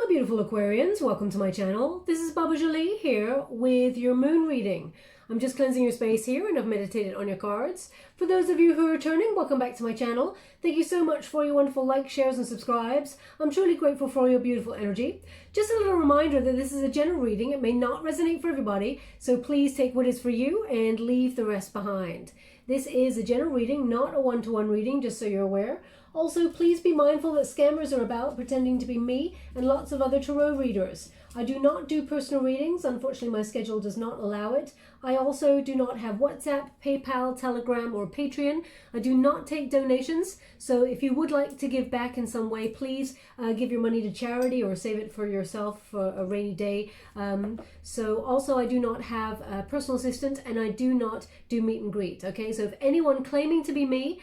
beautiful Aquarians, welcome to my channel. This is Baba Jolie here with your moon reading. I'm just cleansing your space here and I've meditated on your cards. For those of you who are returning, welcome back to my channel. Thank you so much for your wonderful likes, shares and subscribes. I'm truly grateful for all your beautiful energy. Just a little reminder that this is a general reading. It may not resonate for everybody, so please take what is for you and leave the rest behind. This is a general reading, not a one-to-one reading, just so you're aware. Also, please be mindful that scammers are about pretending to be me and lots of other tarot readers. I do not do personal readings. Unfortunately, my schedule does not allow it. I also do not have WhatsApp, PayPal, Telegram, or Patreon. I do not take donations. So if you would like to give back in some way, please give your money to charity or save it for yourself for a rainy day. Also, I do not have a personal assistant and I do not do meet and greet. Okay, so if anyone claiming to be me,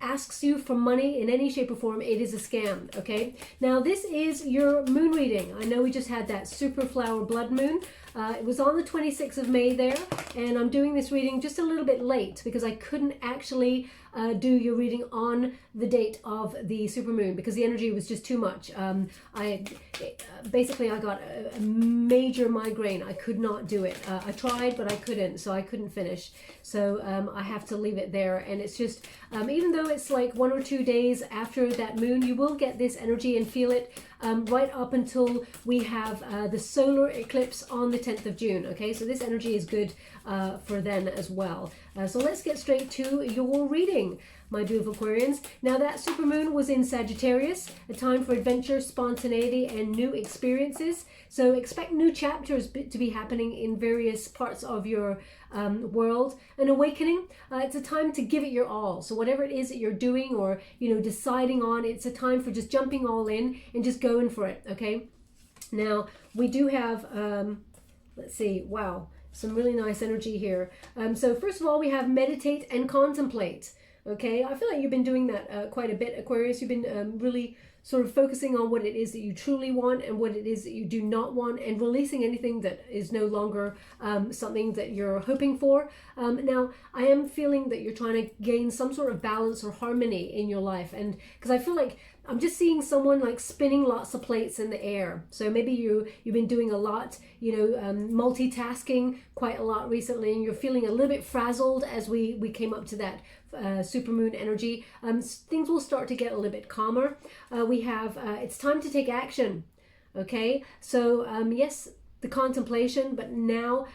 asks you for money in any shape or form, it is a scam. Okay, now this is your moon reading. I know we just had that super flower blood moon. It was on the 26th of May there, and I'm doing this reading just a little bit late because I couldn't actually do your reading on the date of the supermoon because the energy was just too much. Basically I got a major migraine. I could not do it. I tried, but I couldn't, so I couldn't finish. So I have to leave it there. And it's just, even though it's like 1 or 2 days after that moon, you will get this energy and feel it right up until we have the solar eclipse on the 10th of June. Okay, so this energy is good for then as well. So let's get straight to your reading, my beautiful Aquarians. Now that supermoon was in Sagittarius, a time for adventure, spontaneity, and new experiences. So expect new chapters to be happening in various parts of your world. An awakening, it's a time to give it your all. So whatever it is that you're doing or, deciding on, it's a time for just jumping all in and just going for it, okay? Now, we do have, let's see, wow, some really nice energy here. So first of all, we have meditate and contemplate. Okay, I feel like you've been doing that quite a bit, Aquarius. You've been really sort of focusing on what it is that you truly want and what it is that you do not want, and releasing anything that is no longer something that you're hoping for. Now, I am feeling that you're trying to gain some sort of balance or harmony in your life, and because I feel like I'm just seeing someone like spinning lots of plates in the air. So maybe you've been doing a lot, multitasking quite a lot recently, and you're feeling a little bit frazzled as we came up to that supermoon energy. Things will start to get a little bit calmer. We have it's time to take action. Okay, so yes, the contemplation, but now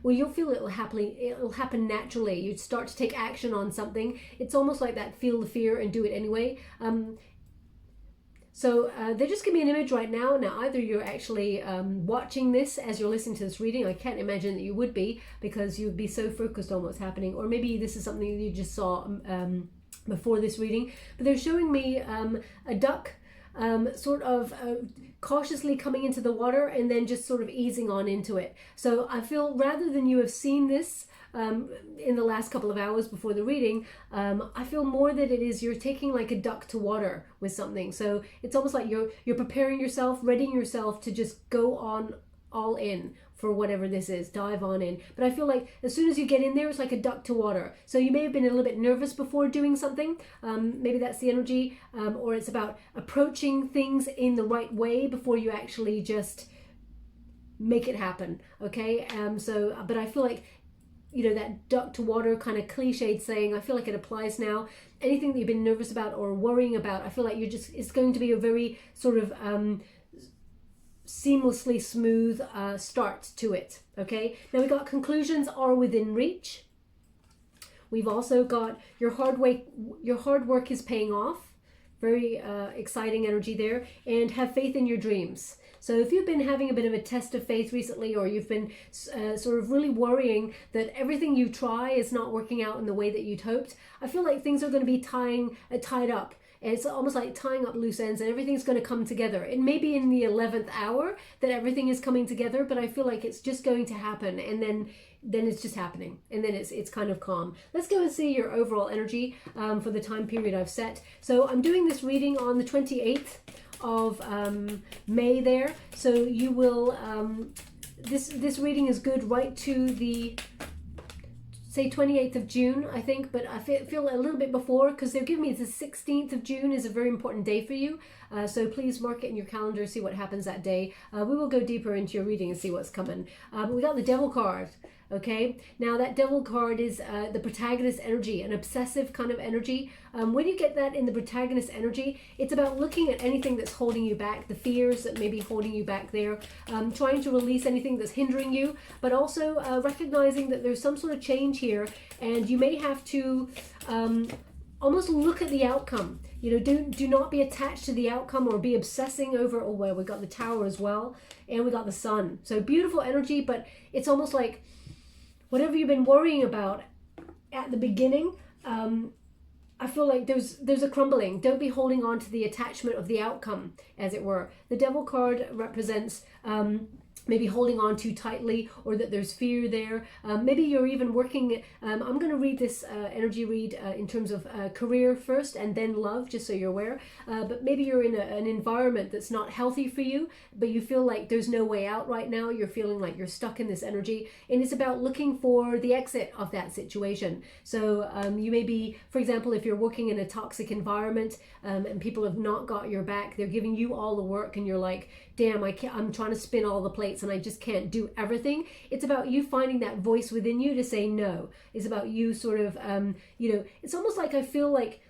well, you'll feel it'll happen naturally. You start to take action on something. It's almost like that feel the fear and do it anyway. So they just give me an image right now. Now, either you're actually watching this as you're listening to this reading. I can't imagine that you would be, because you'd be so focused on what's happening. Or maybe this is something you just saw before this reading. But they're showing me a duck sort of cautiously coming into the water and then just sort of easing on into it. So I feel, rather than you have seen this in the last couple of hours before the reading, I feel more that it is you're taking like a duck to water with something. So it's almost like you're preparing yourself, readying yourself to just go on all in for whatever this is, dive on in. But I feel like as soon as you get in there, it's like a duck to water. So you may have been a little bit nervous before doing something. Maybe that's the energy, or it's about approaching things in the right way before you actually just make it happen. Okay, but I feel like, that duck to water kind of cliched saying, I feel like it applies now. Anything that you've been nervous about or worrying about, I feel like it's going to be a very sort of seamlessly smooth start to it. Okay, now we got conclusions are within reach. We've also got your hard work is paying off. Very exciting energy there. And have faith in your dreams. So if you've been having a bit of a test of faith recently, or you've been sort of really worrying that everything you try is not working out in the way that you'd hoped, I feel like things are going to be tied up. And it's almost like tying up loose ends, and everything's going to come together. It may be in the 11th hour that everything is coming together, but I feel like it's just going to happen, and then it's just happening, and then it's kind of calm. Let's go and see your overall energy for the time period I've set. So I'm doing this reading on the 28th of May there. So you will, this reading is good right to the say 28th of June, I think, but I feel a little bit before, because they're giving me the 16th of June is a very important day for you. So please mark it in your calendar, see what happens that day. We will go deeper into your reading and see what's coming. But we got the Devil card. Okay, now that Devil card is the Protagonist energy, an obsessive kind of energy. When you get that in the Protagonist energy, it's about looking at anything that's holding you back, the fears that may be holding you back there, trying to release anything that's hindering you, but also recognizing that there's some sort of change here, and you may have to almost look at the outcome. You know, do not be attached to the outcome or be obsessing over, oh, well, we got the Tower as well, and we got the Sun. So beautiful energy, but it's almost like whatever you've been worrying about at the beginning, I feel like there's a crumbling. Don't be holding on to the attachment of the outcome, as it were. The Devil card represents maybe holding on too tightly, or that there's fear there. Maybe you're even working, I'm going to read this energy read in terms of career first and then love, just so you're aware. But maybe you're in an environment that's not healthy for you, but you feel like there's no way out right now. You're feeling like you're stuck in this energy, and it's about looking for the exit of that situation. So you may be, for example, if you're working in a toxic environment and people have not got your back, they're giving you all the work, and you're like, damn, I'm trying to spin all the plates and I just can't do everything. It's about you finding that voice within you to say no. It's about you sort of, you know, it's almost like I feel like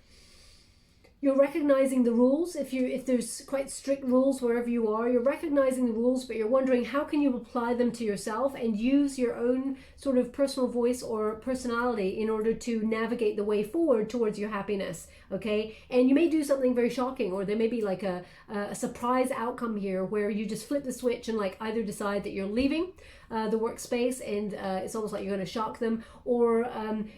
you're recognizing the rules. If there's quite strict rules wherever you are, you're recognizing the rules, but you're wondering how can you apply them to yourself and use your own sort of personal voice or personality in order to navigate the way forward towards your happiness. Okay, and you may do something very shocking, or there may be like a surprise outcome here where you just flip the switch and like either decide that you're leaving the workspace, and it's almost like you're going to shock them, or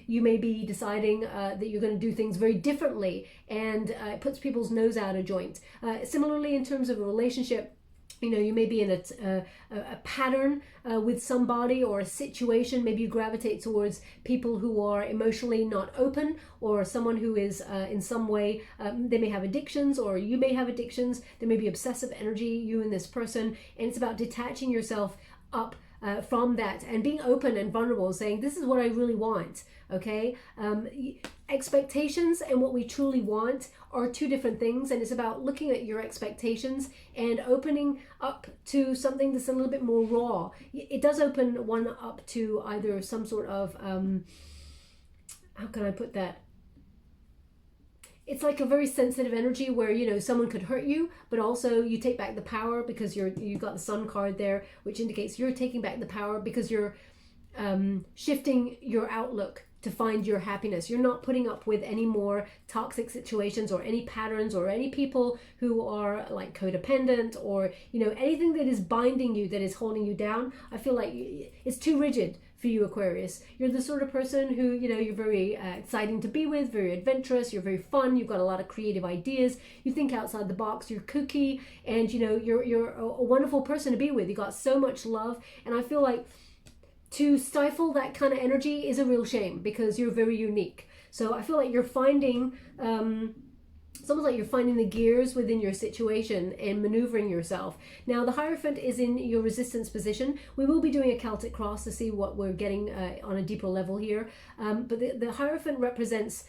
you may be deciding that you're going to do things very differently, and it puts people's nose out of joint. Similarly, in terms of a relationship, you know, you may be in a pattern with somebody or a situation. Maybe you gravitate towards people who are emotionally not open, or someone who is in some way, they may have addictions, or you may have addictions. There may be obsessive energy, you and this person, and it's about detaching yourself up from that and being open and vulnerable, saying, this is what I really want. Okay, expectations and what we truly want are two different things, and it's about looking at your expectations and opening up to something that's a little bit more raw. It does open one up to either some sort of how can I put that, it's like a very sensitive energy where, you know, someone could hurt you, but also you take back the power because you've got the Sun card there, which indicates you're taking back the power because you're shifting your outlook to find your happiness. You're not putting up with any more toxic situations or any patterns or any people who are like codependent, or, you know, anything that is binding you, that is holding you down. I feel like it's too rigid for you, Aquarius. You're the sort of person who, you know, you're very exciting to be with, very adventurous, you're very fun, you've got a lot of creative ideas, you think outside the box, you're kooky, and, you know, you're a wonderful person to be with. You got so much love, and I feel like to stifle that kind of energy is a real shame because you're very unique. So I feel like you're finding, it's almost like you're finding the gears within your situation and maneuvering yourself. Now the Hierophant is in your resistance position. We will be doing a Celtic cross to see what we're getting on a deeper level here. But the Hierophant represents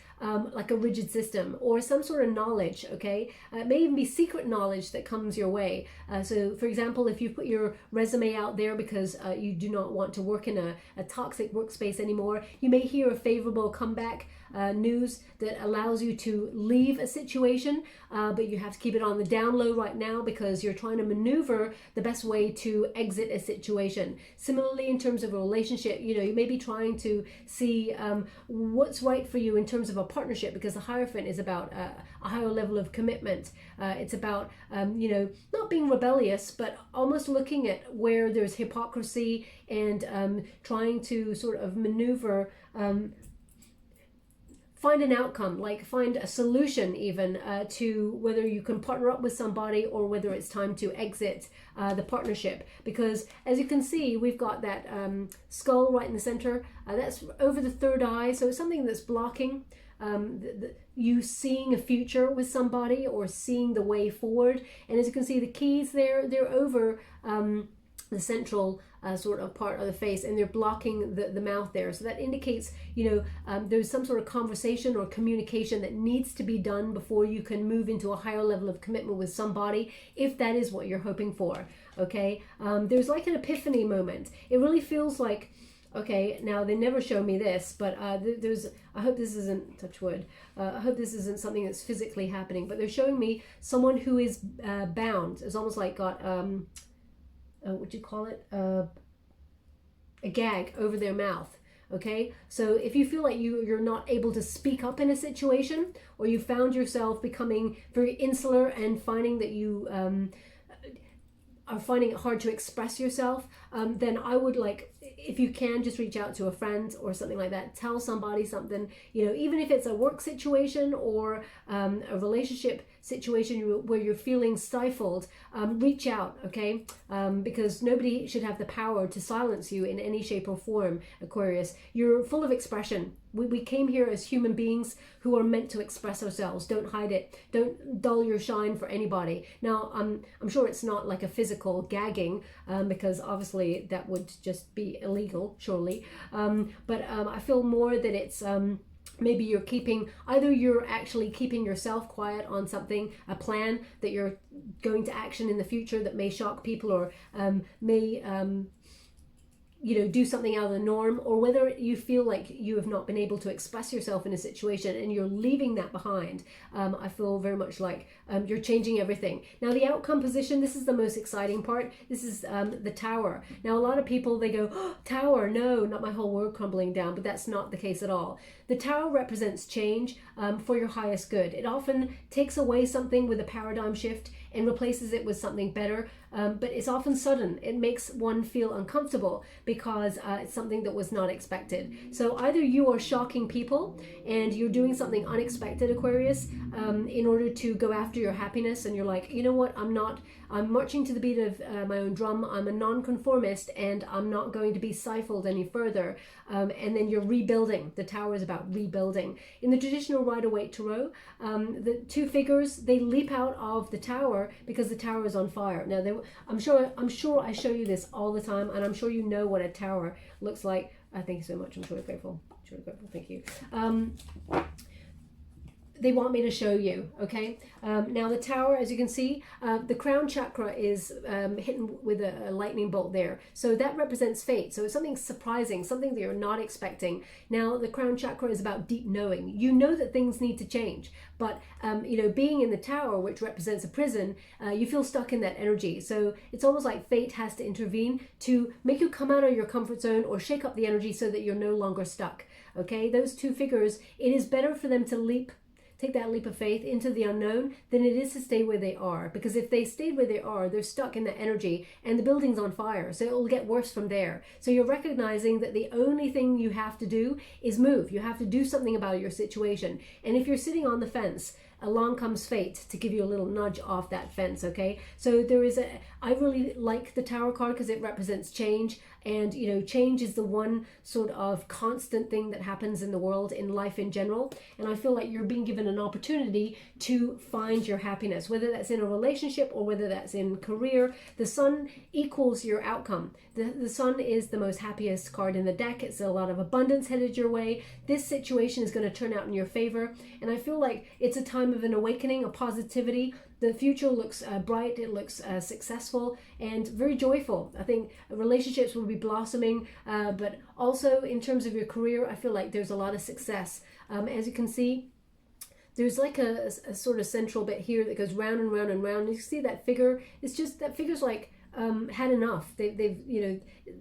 like a rigid system or some sort of knowledge, okay? It may even be secret knowledge that comes your way. So for example, if you put your resume out there because you do not want to work in a toxic workspace anymore, you may hear a favorable comeback news that allows you to leave a situation, but you have to keep it on the down low right now because you're trying to maneuver the best way to exit a situation. Similarly, in terms of a relationship, you know, you may be trying to see what's right for you in terms of a partnership, because the Hierophant is about a higher level of commitment. It's about, you know, not being rebellious, but almost looking at where there's hypocrisy and trying to sort of maneuver, find an outcome, like find a solution even to whether you can partner up with somebody or whether it's time to exit the partnership. Because as you can see, we've got that skull right in the center. That's over the third eye, so it's something that's blocking you seeing a future with somebody or seeing the way forward. And as you can see, the keys there, they're over the central sort of part of the face, and they're blocking the mouth there. So that indicates, you know, there's some sort of conversation or communication that needs to be done before you can move into a higher level of commitment with somebody, if that is what you're hoping for. Okay, there's like an epiphany moment. It really feels like, okay, now they never show me this, but there's, I hope this isn't, touch wood, I hope this isn't something that's physically happening, but they're showing me someone who is bound. It's almost like got, what do you call it, a gag over their mouth. Okay, so if you feel like you're not able to speak up in a situation, or you found yourself becoming very insular and finding that you are finding it hard to express yourself, then I would, like, if you can, just reach out to a friend or something like that. Tell somebody something, you know, even if it's a work situation or a relationship situation where you're feeling stifled, reach out, okay? Because nobody should have the power to silence you in any shape or form, Aquarius. You're full of expression. We came here as human beings who are meant to express ourselves. Don't hide it. Don't dull your shine for anybody. Now, I'm sure it's not like a physical gagging, because obviously that would just be illegal, surely. But I feel more that it's maybe you're keeping, either you're actually keeping yourself quiet on something, a plan that you're going to action in the future that may shock people, or may you know, do something out of the norm, or whether you feel like you have not been able to express yourself in a situation and you're leaving that behind. I feel very much like you're changing everything. Now, the outcome position, this is the most exciting part. This is the Tower. Now, a lot of people, they go, oh, Tower, no, not my whole world crumbling down, but that's not the case at all. The Tower represents change for your highest good. It often takes away something with a paradigm shift and replaces it with something better, but it's often sudden. It makes one feel uncomfortable because it's something that was not expected. So either you are shocking people and you're doing something unexpected, Aquarius, in order to go after your happiness, and you're like, you know what, I'm marching to the beat of my own drum. I'm a nonconformist and I'm not going to be stifled any further. And then you're rebuilding. The Tower is about rebuilding. In the traditional Rider-Waite Tarot, the two figures, they leap out of the Tower because the Tower is on fire. Now, I'm sure I show you this all the time, and I'm sure you know what a Tower looks like. Thank you so much. I'm truly grateful. Truly grateful. Thank you. They want me to show you, okay? Now the Tower, as you can see, the crown chakra is hidden with a lightning bolt there. So that represents fate. So it's something surprising, something that you're not expecting. Now the crown chakra is about deep knowing. You know that things need to change, but you know, being in the Tower, which represents a prison, you feel stuck in that energy. So it's almost like fate has to intervene to make you come out of your comfort zone or shake up the energy so that you're no longer stuck, okay? Those two figures, it is better for them to take that leap of faith into the unknown than it is to stay where they are. Because if they stayed where they are, they're stuck in that energy and the building's on fire. So it will get worse from there. So you're recognizing that the only thing you have to do is move. You have to do something about your situation. And if you're sitting on the fence, along comes fate to give you a little nudge off that fence, okay? So I really like the Tower card because it represents change. And, you know, change is the one sort of constant thing that happens in the world, in life in general. And I feel like you're being given an opportunity to find your happiness, whether that's in a relationship or whether that's in career. The Sun equals your outcome. The Sun is the most happiest card in the deck. It's a lot of abundance headed your way. This situation is going to turn out in your favor. And I feel like it's a time of an awakening, a positivity. The future looks bright, it looks successful and very joyful. I think relationships will be blossoming, but also in terms of your career, I feel like there's a lot of success. As you can see, there's like a sort of central bit here that goes round and round and round. You see that figure? It's just that figure's like had enough. They've you know,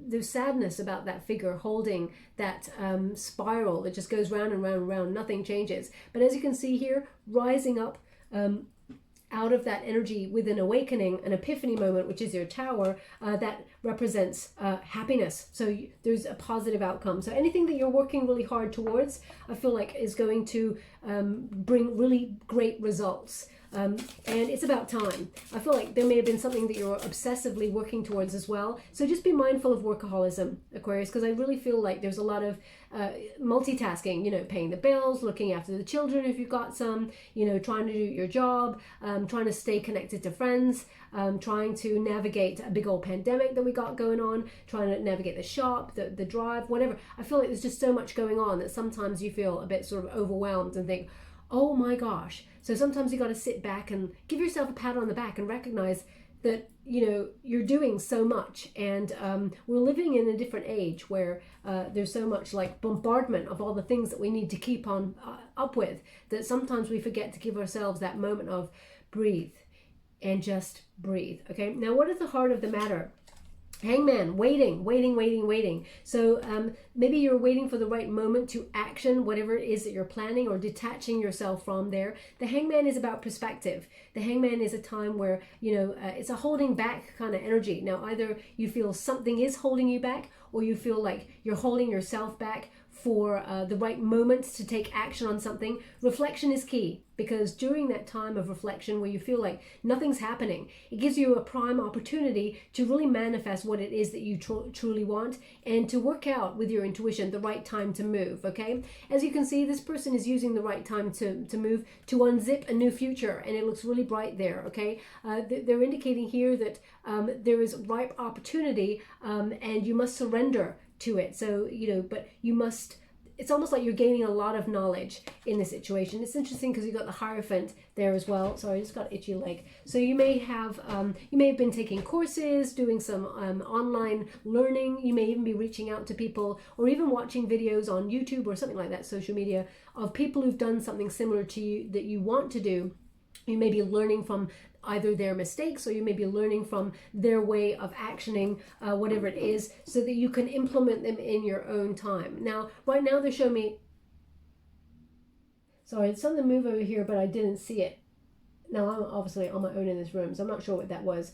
there's sadness about that figure holding that spiral that just goes round and round and round. Nothing changes. But as you can see here, rising up out of that energy with an awakening, an epiphany moment, which is your Tower, that represents happiness. So there's a positive outcome. So anything that you're working really hard towards, I feel like is going to bring really great results. And it's about time. I feel like there may have been something that you're obsessively working towards as well. So just be mindful of workaholism, Aquarius, because I really feel like there's a lot of multitasking, you know, paying the bills, looking after the children if you've got some, you know, trying to do your job, trying to stay connected to friends, trying to navigate a big old pandemic that we got going on, trying to navigate the shop, the drive, whatever. I feel like there's just so much going on that sometimes you feel a bit sort of overwhelmed and think, oh my gosh. So sometimes you got to sit back and give yourself a pat on the back and recognize that, you know, you're doing so much. And we're living in a different age where there's so much like bombardment of all the things that we need to keep on up with, that sometimes we forget to give ourselves that moment of breathe and just breathe. Okay, now what is the heart of the matter? Hangman, waiting. So maybe you're waiting for the right moment to action whatever it is that you're planning, or detaching yourself from there. The Hangman is about perspective. The Hangman is a time where, you know, it's a holding back kind of energy. Now, either you feel something is holding you back, or you feel like you're holding yourself back for the right moment to take action on something. Reflection is key, because during that time of reflection where you feel like nothing's happening, it gives you a prime opportunity to really manifest what it is that you truly want, and to work out with your intuition the right time to move. Okay, as you can see, this person is using the right time to move, to unzip a new future, and it looks really bright there. Okay, they're indicating here that there is ripe opportunity, and you must surrender to it. So, you know, but you must, it's almost like you're gaining a lot of knowledge in the situation. It's interesting because you got the Hierophant there as well. Sorry, I just got itchy leg. So you may have been taking courses, doing some online learning. You may even be reaching out to people, or even watching videos on YouTube or something like that, social media, of people who've done something similar to you that you want to do. You may be learning from either their mistakes, or you may be learning from their way of actioning whatever it is, so that you can implement them in your own time. Now, right now they're showing me, sorry, it's something move over here, but I didn't see it. Now, I'm obviously on my own in this room, so I'm not sure what that was.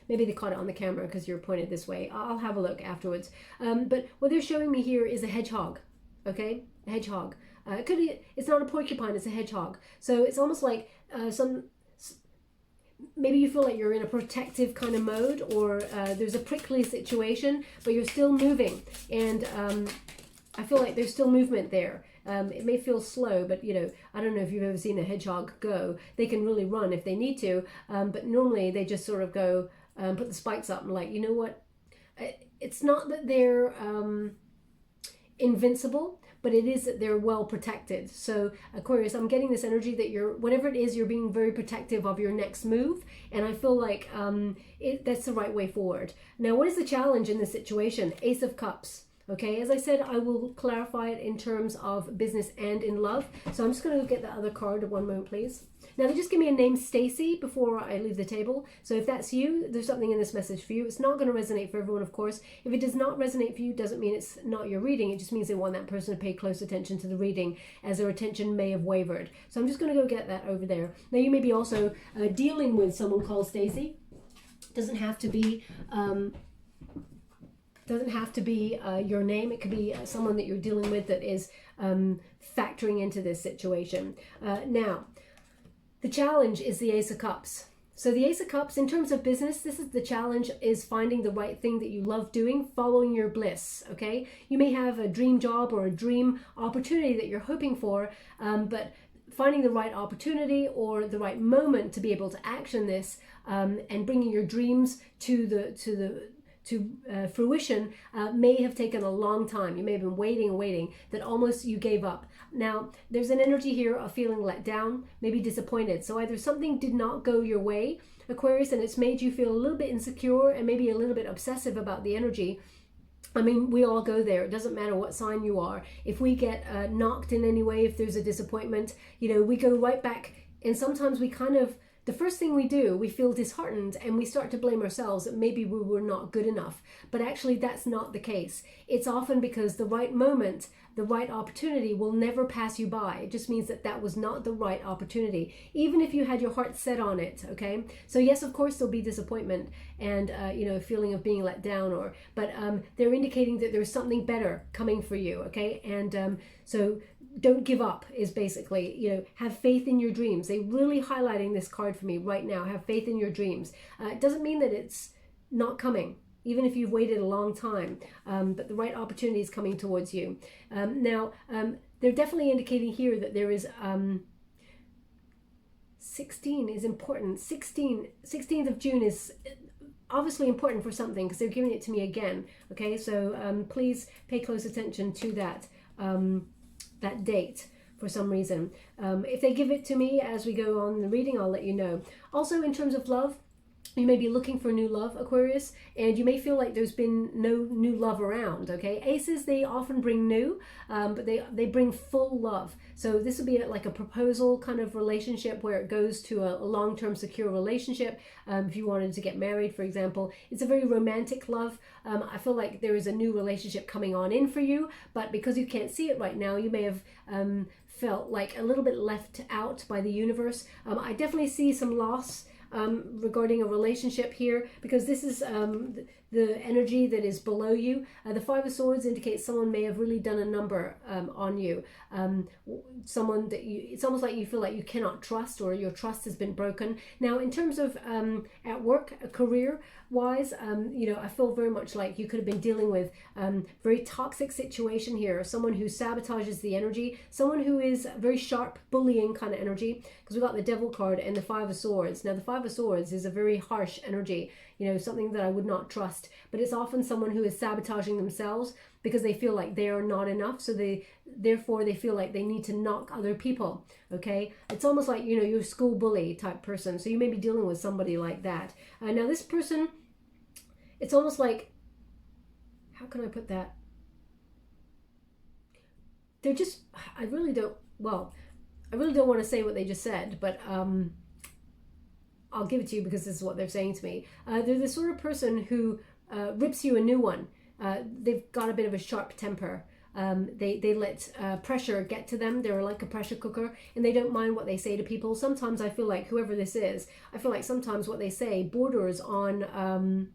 Maybe they caught it on the camera because you're pointed this way. I'll have a look afterwards. But what they're showing me here is a hedgehog, okay? A hedgehog. It could be, it's not a porcupine, it's a hedgehog. So it's almost like maybe you feel like you're in a protective kind of mode, or there's a prickly situation, but you're still moving. And I feel like there's still movement there. It may feel slow, but, you know, I don't know if you've ever seen a hedgehog go. They can really run if they need to, but normally they just sort of go, put the spikes up and like, you know what? It's not that they're invincible, but it is that they're well protected. So Aquarius, I'm getting this energy that you're, whatever it is, you're being very protective of your next move. And I feel like that's the right way forward. Now, what is the challenge in this situation? Ace of Cups. Okay, as I said, I will clarify it in terms of business and in love. So I'm just going to get the other card. One moment, please. Now, they just give me a name, Stacy, before I leave the table. So if that's you, there's something in this message for you. It's not going to resonate for everyone, of course. If it does not resonate for you, doesn't mean it's not your reading. It just means they want that person to pay close attention to the reading, as their attention may have wavered. So I'm just going to go get that over there. Now, you may be also dealing with someone called Stacy. Doesn't have to be your name. It could be someone that you're dealing with that is factoring into this situation. Now, the challenge is the Ace of Cups. So the Ace of Cups, in terms of business, this is the challenge, is finding the right thing that you love doing, following your bliss, okay? You may have a dream job or a dream opportunity that you're hoping for, but finding the right opportunity or the right moment to be able to action this, and bringing your dreams to fruition may have taken a long time. You may have been waiting, that almost you gave up. Now, there's an energy here of feeling let down, maybe disappointed. So either something did not go your way, Aquarius, and it's made you feel a little bit insecure and maybe a little bit obsessive about the energy. I mean, we all go there. It doesn't matter what sign you are. If we get knocked in any way, if there's a disappointment, you know, we go right back. And sometimes we kind of, the first thing we do, we feel disheartened and we start to blame ourselves that maybe we were not good enough. But actually, that's not the case. It's often because the right moment, the right opportunity will never pass you by. It just means that that was not the right opportunity, even if you had your heart set on it, okay? So yes, of course, there'll be disappointment and, you know, a feeling of being let down, but they're indicating that there's something better coming for you, okay? And so don't give up is basically, you know, have faith in your dreams. They're really highlighting this card for me right now. Have faith in your dreams. It doesn't mean that it's not coming, even if you've waited a long time, but the right opportunity is coming towards you. Now, they're definitely indicating here that there is 16 is important. 16th of June is obviously important for something, because they're giving it to me again. Okay, so please pay close attention to that that date for some reason. If they give it to me as we go on the reading, I'll let you know. Also, in terms of love, you may be looking for new love, Aquarius, and you may feel like there's been no new love around, okay? Aces, they often bring new, but they bring full love. So this would be like a proposal kind of relationship where it goes to a long-term secure relationship. If you wanted to get married, for example, it's a very romantic love. I feel like there is a new relationship coming on in for you, but because you can't see it right now, you may have felt like a little bit left out by the universe. I definitely see some loss regarding a relationship here, because this is the energy that is below you. The Five of Swords indicates someone may have really done a number on you. Someone that it's almost like you feel like you cannot trust, or your trust has been broken. Now, in terms of at work, career wise, you know, I feel very much like you could have been dealing with very toxic situation here. Someone who sabotages the energy, someone who is very sharp, bullying kind of energy, because we got the Devil card and the Five of Swords. Now, the Five of Swords is a very harsh energy, you know, something that I would not trust, but it's often someone who is sabotaging themselves because they feel like they are not enough, so therefore they feel like they need to knock other people. Okay, it's almost like, you know, you're a school bully type person, so you may be dealing with somebody like that. Now this person, it's almost like, how can I put that, they're just, I really don't want to say what they just said, but I'll give it to you because this is what they're saying to me. They're the sort of person who rips you a new one. They've got a bit of a sharp temper. They let pressure get to them. They're like a pressure cooker, and they don't mind what they say to people. Sometimes I feel like whoever this is, I feel like sometimes what they say borders on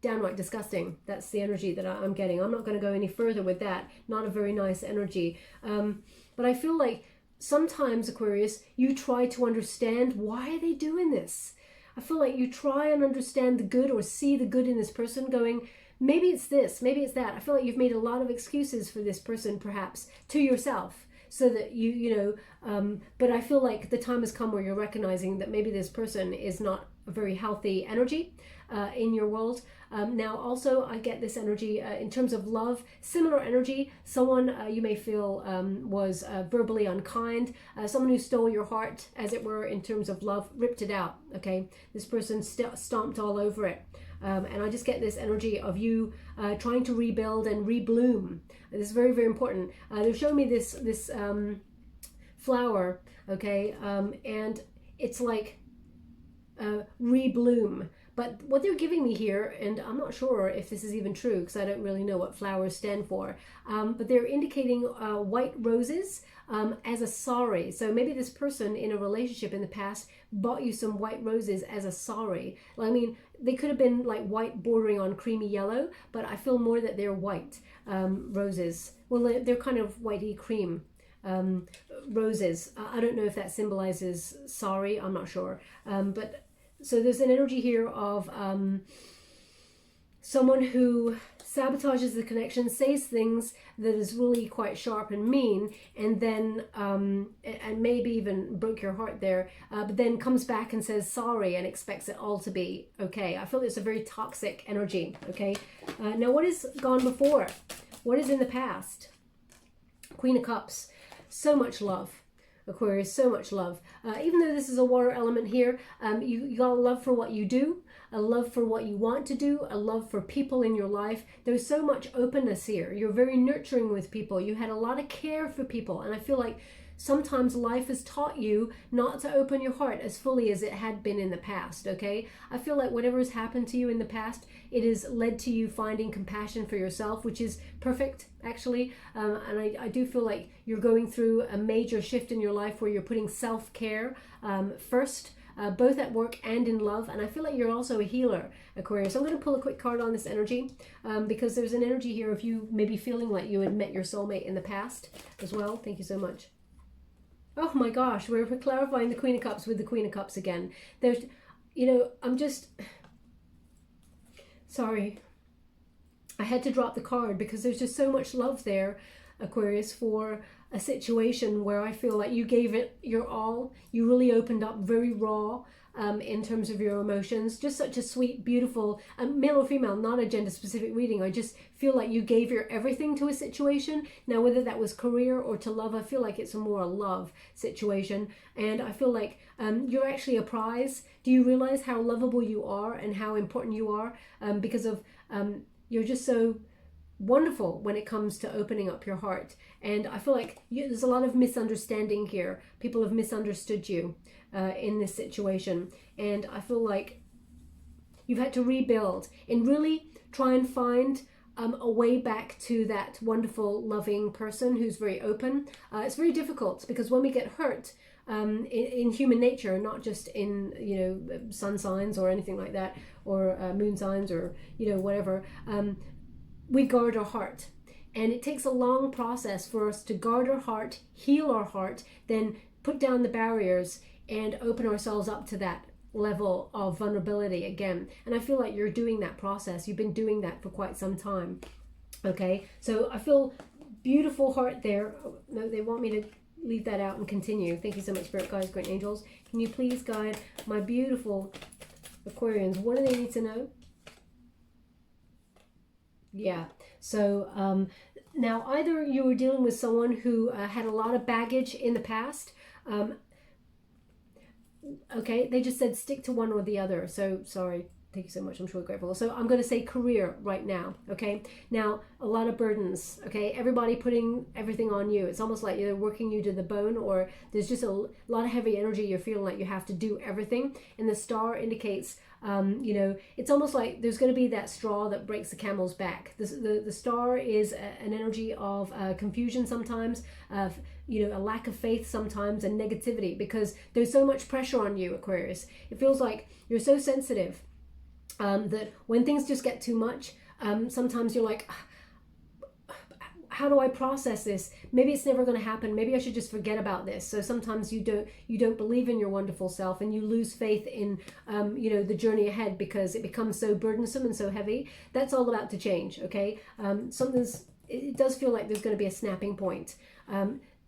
downright disgusting. That's the energy that I'm getting. I'm not going to go any further with that. Not a very nice energy. But I feel like sometimes, Aquarius, you try to understand why are they doing this. I feel like you try and understand the good, or see the good in this person, going, maybe it's this, maybe it's that. I feel like you've made a lot of excuses for this person, perhaps, to yourself, so that you know, but I feel like the time has come where you're recognizing that maybe this person is not a very healthy energy in your world. Now, also, I get this energy in terms of love, similar energy. Someone you may feel was verbally unkind, someone who stole your heart, as it were, in terms of love, ripped it out, okay? This person stomped all over it. And I just get this energy of you trying to rebuild and rebloom. This is very, very important. They're showing me this flower, okay? And it's like rebloom. But what they're giving me here, and I'm not sure if this is even true because I don't really know what flowers stand for, but they're indicating white roses as a sorry. So maybe this person in a relationship in the past bought you some white roses as a sorry. I mean, they could have been like white bordering on creamy yellow, but I feel more that they're white roses. Well, they're kind of whitey cream roses. I don't know if that symbolizes sorry. I'm not sure. But so there's an energy here of someone who sabotages the connection, says things that is really quite sharp and mean, and then and maybe even broke your heart there, but then comes back and says sorry and expects it all to be okay. I feel it's a very toxic energy. Okay, now what has gone before? What is in the past? Queen of Cups. So much love, Aquarius, so much love. Even though this is a water element here, you got a love for what you do, a love for what you want to do, a love for people in your life. There's so much openness here. You're very nurturing with people. You had a lot of care for people. And I feel like sometimes life has taught you not to open your heart as fully as it had been in the past, okay? I feel like whatever has happened to you in the past, it has led to you finding compassion for yourself, which is perfect, actually. And I do feel like you're going through a major shift in your life where you're putting self-care first. both at work and in love. And I feel like you're also a healer, Aquarius. So I'm going to pull a quick card on this energy because there's an energy here of you maybe feeling like you had met your soulmate in the past as well. Thank you so much. Oh my gosh, we're clarifying the Queen of Cups with the Queen of Cups again. There's, you know, I'm just, sorry. I had to drop the card because there's just so much love there, Aquarius, for a situation where I feel like you gave it your all. You really opened up very raw in terms of your emotions. Just such a sweet, beautiful, male or female, not a gender specific reading. I just feel like you gave your everything to a situation. Now, whether that was career or to love, I feel like it's a more a love situation. And I feel like you're actually a prize. Do you realize how lovable you are and how important you are because of you're just so wonderful when it comes to opening up your heart. And I feel like there's a lot of misunderstanding here. People have misunderstood you in this situation. And I feel like you've had to rebuild and really try and find a way back to that wonderful, loving person who's very open. It's very difficult because when we get hurt, in human nature, not just in, you know, sun signs or anything like that, or moon signs or, you know, whatever, we guard our heart. And it takes a long process for us to guard our heart, heal our heart, then put down the barriers and open ourselves up to that level of vulnerability again. And I feel like you're doing that process. You've been doing that for quite some time. Okay, so I feel beautiful heart there. Oh, no, they want me to leave that out and continue. Thank you so much, Spirit Guides, Great Angels. Can you please guide my beautiful Aquarians? What do they need to know? Yeah, so now either you were dealing with someone who had a lot of baggage in the past. Okay, they just said stick to one or the other. So sorry. Thank you so much. I'm sure grateful. So I'm going to say career right now. Okay. Now, a lot of burdens. Okay. Everybody putting everything on you. It's almost like they're working you to the bone, or there's just a lot of heavy energy. You're feeling like you have to do everything. And the star indicates, you know, it's almost like there's going to be that straw that breaks the camel's back. The star is an energy of confusion sometimes, you know, a lack of faith sometimes, and negativity, because there's so much pressure on you, Aquarius. It feels like you're so sensitive. That when things just get too much, sometimes you're like, how do I process this? Maybe it's never going to happen. Maybe I should just forget about this. So sometimes you don't believe in your wonderful self, and you lose faith in you know, the journey ahead because it becomes so burdensome and so heavy. That's all about to change. Okay, it does feel like there's going to be a snapping point.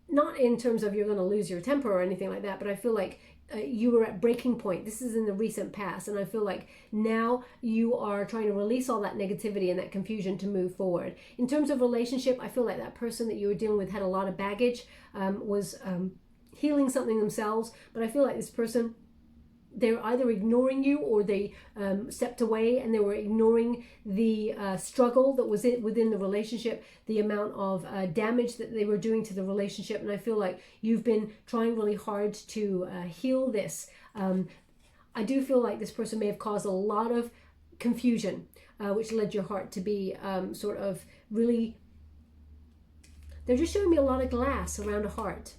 Not in terms of you're going to lose your temper or anything like that, but I feel like you were at breaking point. This is in the recent past, and I feel like now you are trying to release all that negativity and that confusion to move forward. In terms of relationship, I feel like that person that you were dealing with had a lot of baggage, was healing something themselves, but I feel like this person, they're either ignoring you, or they stepped away and they were ignoring the struggle that was within the relationship, the amount of damage that they were doing to the relationship. And I feel like you've been trying really hard to heal this. I do feel like this person may have caused a lot of confusion, which led your heart to be sort of really, they're just showing me a lot of glass around a heart.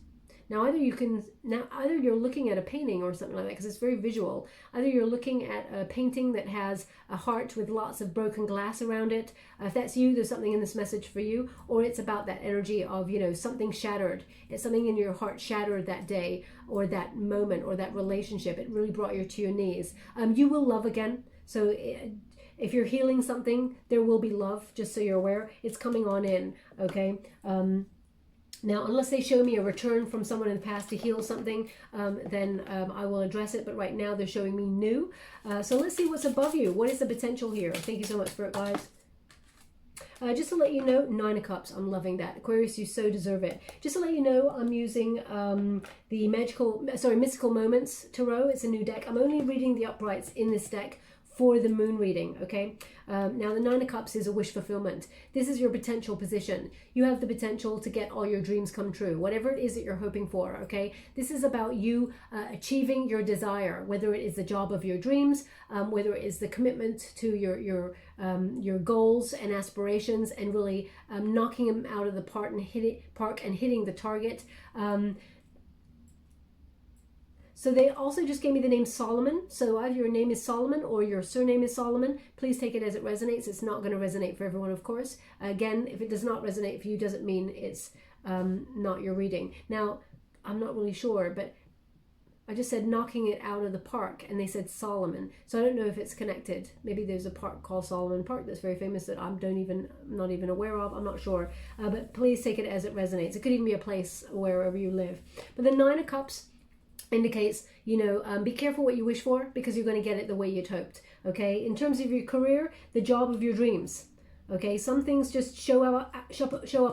Now either you're looking at a painting or something like that, because it's very visual. Either you're looking at a painting that has a heart with lots of broken glass around it. If that's you, there's something in this message for you. Or it's about that energy of, you know, something shattered. It's something in your heart shattered that day, or that moment, or that relationship. It really brought you to your knees. You will love again. So if you're healing something, there will be love, just so you're aware. It's coming on in, okay? Now, unless they show me a return from someone in the past to heal something, then I will address it. But right now they're showing me new. So let's see what's above you. What is the potential here? Thank you so much for it, guys. Just to let you know, 9 of Cups. I'm loving that. Aquarius, you so deserve it. Just to let you know, I'm using the Mystical Moments Tarot. It's a new deck. I'm only reading the uprights in this deck for the moon reading, okay? Now the 9 of Cups is a wish fulfillment. This is your potential position. You have the potential to get all your dreams come true, whatever it is that you're hoping for, okay? This is about you achieving your desire, whether it is the job of your dreams, whether it is the commitment to your goals and aspirations, and really knocking them out of the park and hitting the target. So they also just gave me the name Solomon. So either your name is Solomon or your surname is Solomon. Please take it as it resonates. It's not going to resonate for everyone, of course. Again, if it does not resonate for you, doesn't mean it's not your reading. Now, I'm not really sure, but I just said knocking it out of the park, and they said Solomon. So I don't know if it's connected. Maybe there's a park called Solomon Park that's very famous that I'm not even aware of. I'm not sure. But please take it as it resonates. It could even be a place wherever you live. But the Nine of Cups indicates, be careful what you wish for, because you're going to get it the way you'd hoped. Okay. In terms of your career, the job of your dreams. Okay. Some things just show up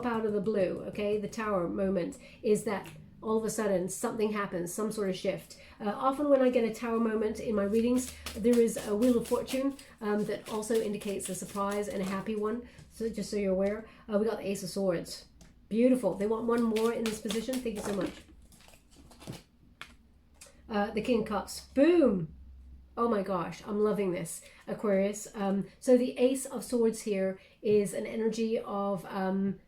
out of the blue. Okay. The Tower moment is that all of a sudden something happens, some sort of shift. Often when I get a Tower moment in my readings, there is a Wheel of Fortune that also indicates a surprise and a happy one. So just so you're aware, we got the Ace of Swords. Beautiful. They want one more in this position. Thank you so much. The King of Cups. Boom. Oh my gosh, I'm loving this, Aquarius. So the Ace of Swords here is an energy of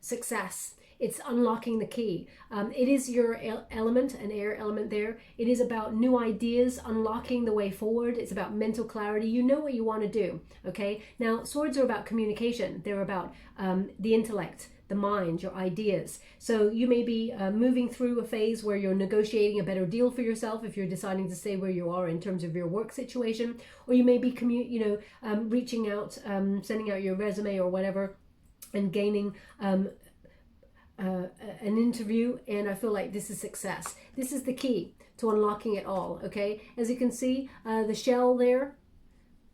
success. It's unlocking the key. It is your element, an air element there. It is about new ideas, unlocking the way forward. It's about mental clarity. You know what you want to do, okay? Now, swords are about communication. They're about the intellect, the mind, your ideas. So you may be moving through a phase where you're negotiating a better deal for yourself if you're deciding to stay where you are in terms of your work situation, or you may be reaching out, sending out your resume or whatever, and gaining an interview, and I feel like this is success. This is the key to unlocking it all, okay? As you can see, the shell there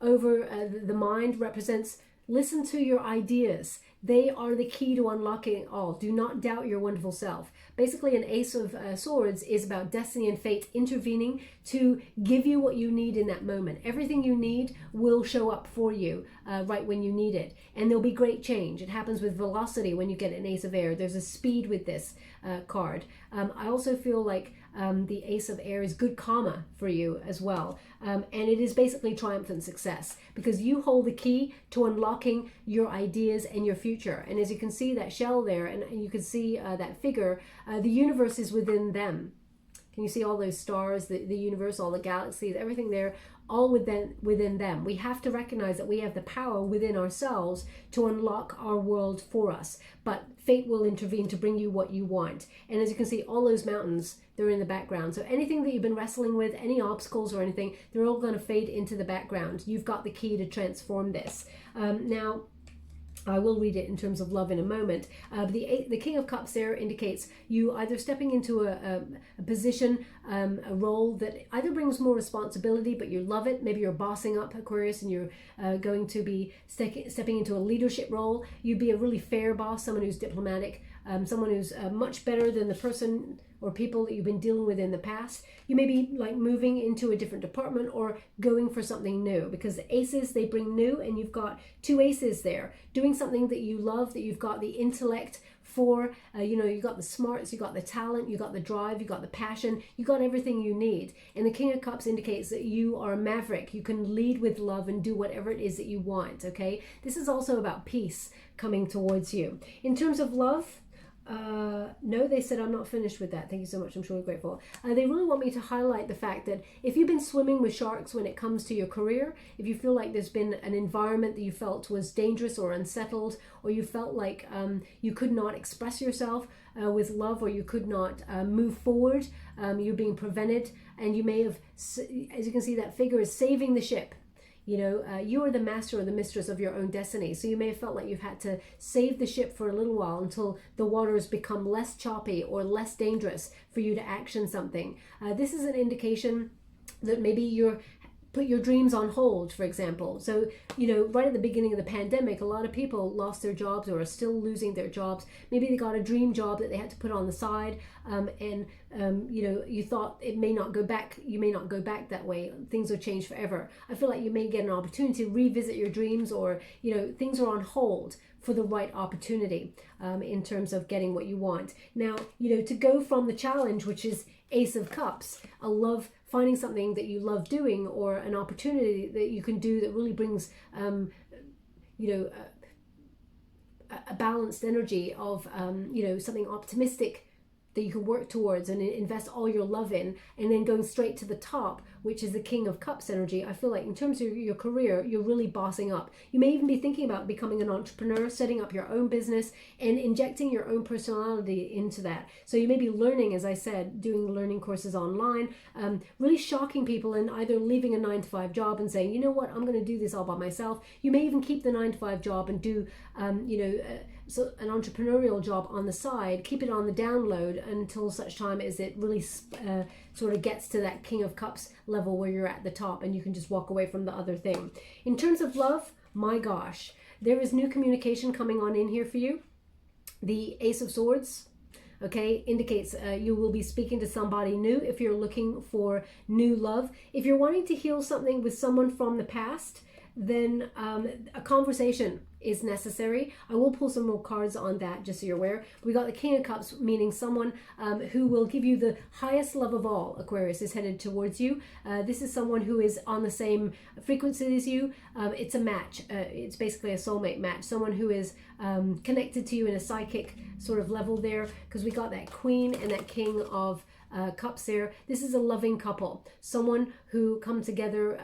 over the mind represents listen to your ideas. They are the key to unlocking it all. Do not doubt your wonderful self. Basically, an Ace of Swords is about destiny and fate intervening to give you what you need in that moment. Everything you need will show up for you right when you need it. And there'll be great change. It happens with velocity when you get an Ace of Air. There's a speed with this card. I also feel like the Ace of Air is good karma for you as well. And it is basically triumphant success, because you hold the key to unlocking your ideas and your future. And as you can see that shell there, and you can see that figure, the universe is within them. Can you see all those stars, the universe, all the galaxies, everything there, all within them. We have to recognize that we have the power within ourselves to unlock our world for us. But fate will intervene to bring you what you want. And as you can see, all those mountains, they're in the background. So anything that you've been wrestling with, any obstacles or anything, they're all going to fade into the background. You've got the key to transform this. Now, I will read it in terms of love in a moment. The King of Cups there indicates you either stepping into a position, a role that either brings more responsibility, but you love it. Maybe you're bossing up, Aquarius, and you're going to be stepping into a leadership role. You'd be a really fair boss, someone who's diplomatic, someone who's much better than the person or people that you've been dealing with in the past. You may be like moving into a different department or going for something new, because the aces, they bring new, and you've got two aces there doing something that you love, that you've got the intellect for, you've got the smarts, you've got the talent, you've got the drive, you've got the passion, you've got everything you need. And the King of Cups indicates that you are a maverick. You can lead with love and do whatever it is that you want, okay? This is also about peace coming towards you. In terms of love, no, they said I'm not finished with that. Thank you so much. I'm truly grateful. They really want me to highlight the fact that if you've been swimming with sharks when it comes to your career, if you feel like there's been an environment that you felt was dangerous or unsettled, or you felt like you could not express yourself with love, or you could not move forward, you're being prevented, and you may have, as you can see, that figure is saving the ship. You are the master or the mistress of your own destiny. So you may have felt like you've had to save the ship for a little while until the waters become less choppy or less dangerous for you to action something. This is an indication that maybe you're put your dreams on hold, for example. So, right at the beginning of the pandemic, a lot of people lost their jobs or are still losing their jobs. Maybe they got a dream job that they had to put on the side, you thought it may not go back. You may not go back that way. Things will change forever. I feel like you may get an opportunity to revisit your dreams, or, things are on hold for the right opportunity in terms of getting what you want. Now, to go from the challenge, which is Ace of Cups, finding something that you love doing, or an opportunity that you can do that really brings, a balanced energy of, something optimistic that you can work towards and invest all your love in, and then going straight to the top, which is the King of Cups energy. I feel like in terms of your career, you're really bossing up. You may even be thinking about becoming an entrepreneur, setting up your own business and injecting your own personality into that. So you may be learning, as I said, doing learning courses online, really shocking people and either leaving a 9-to-5 job and saying, you know what, I'm going to do this all by myself. You may even keep the 9-to-5 job and do, so an entrepreneurial job on the side, keep it on the download until such time as it really sort of gets to that King of Cups level where you're at the top and you can just walk away from the other thing. In terms of love, my gosh, there is new communication coming on in here for you. The Ace of Swords, okay, indicates you will be speaking to somebody new if you're looking for new love. If you're wanting to heal something with someone from the past, then a conversation is necessary. I will pull some more cards on that just so you're aware. We got the King of Cups, meaning someone who will give you the highest love of all. Aquarius is headed towards you. This is someone who is on the same frequency as you. It's a match. It's basically a soulmate match. Someone who is connected to you in a psychic sort of level there, because we got that Queen and that King of Cups there. This is a loving couple. Someone who come together,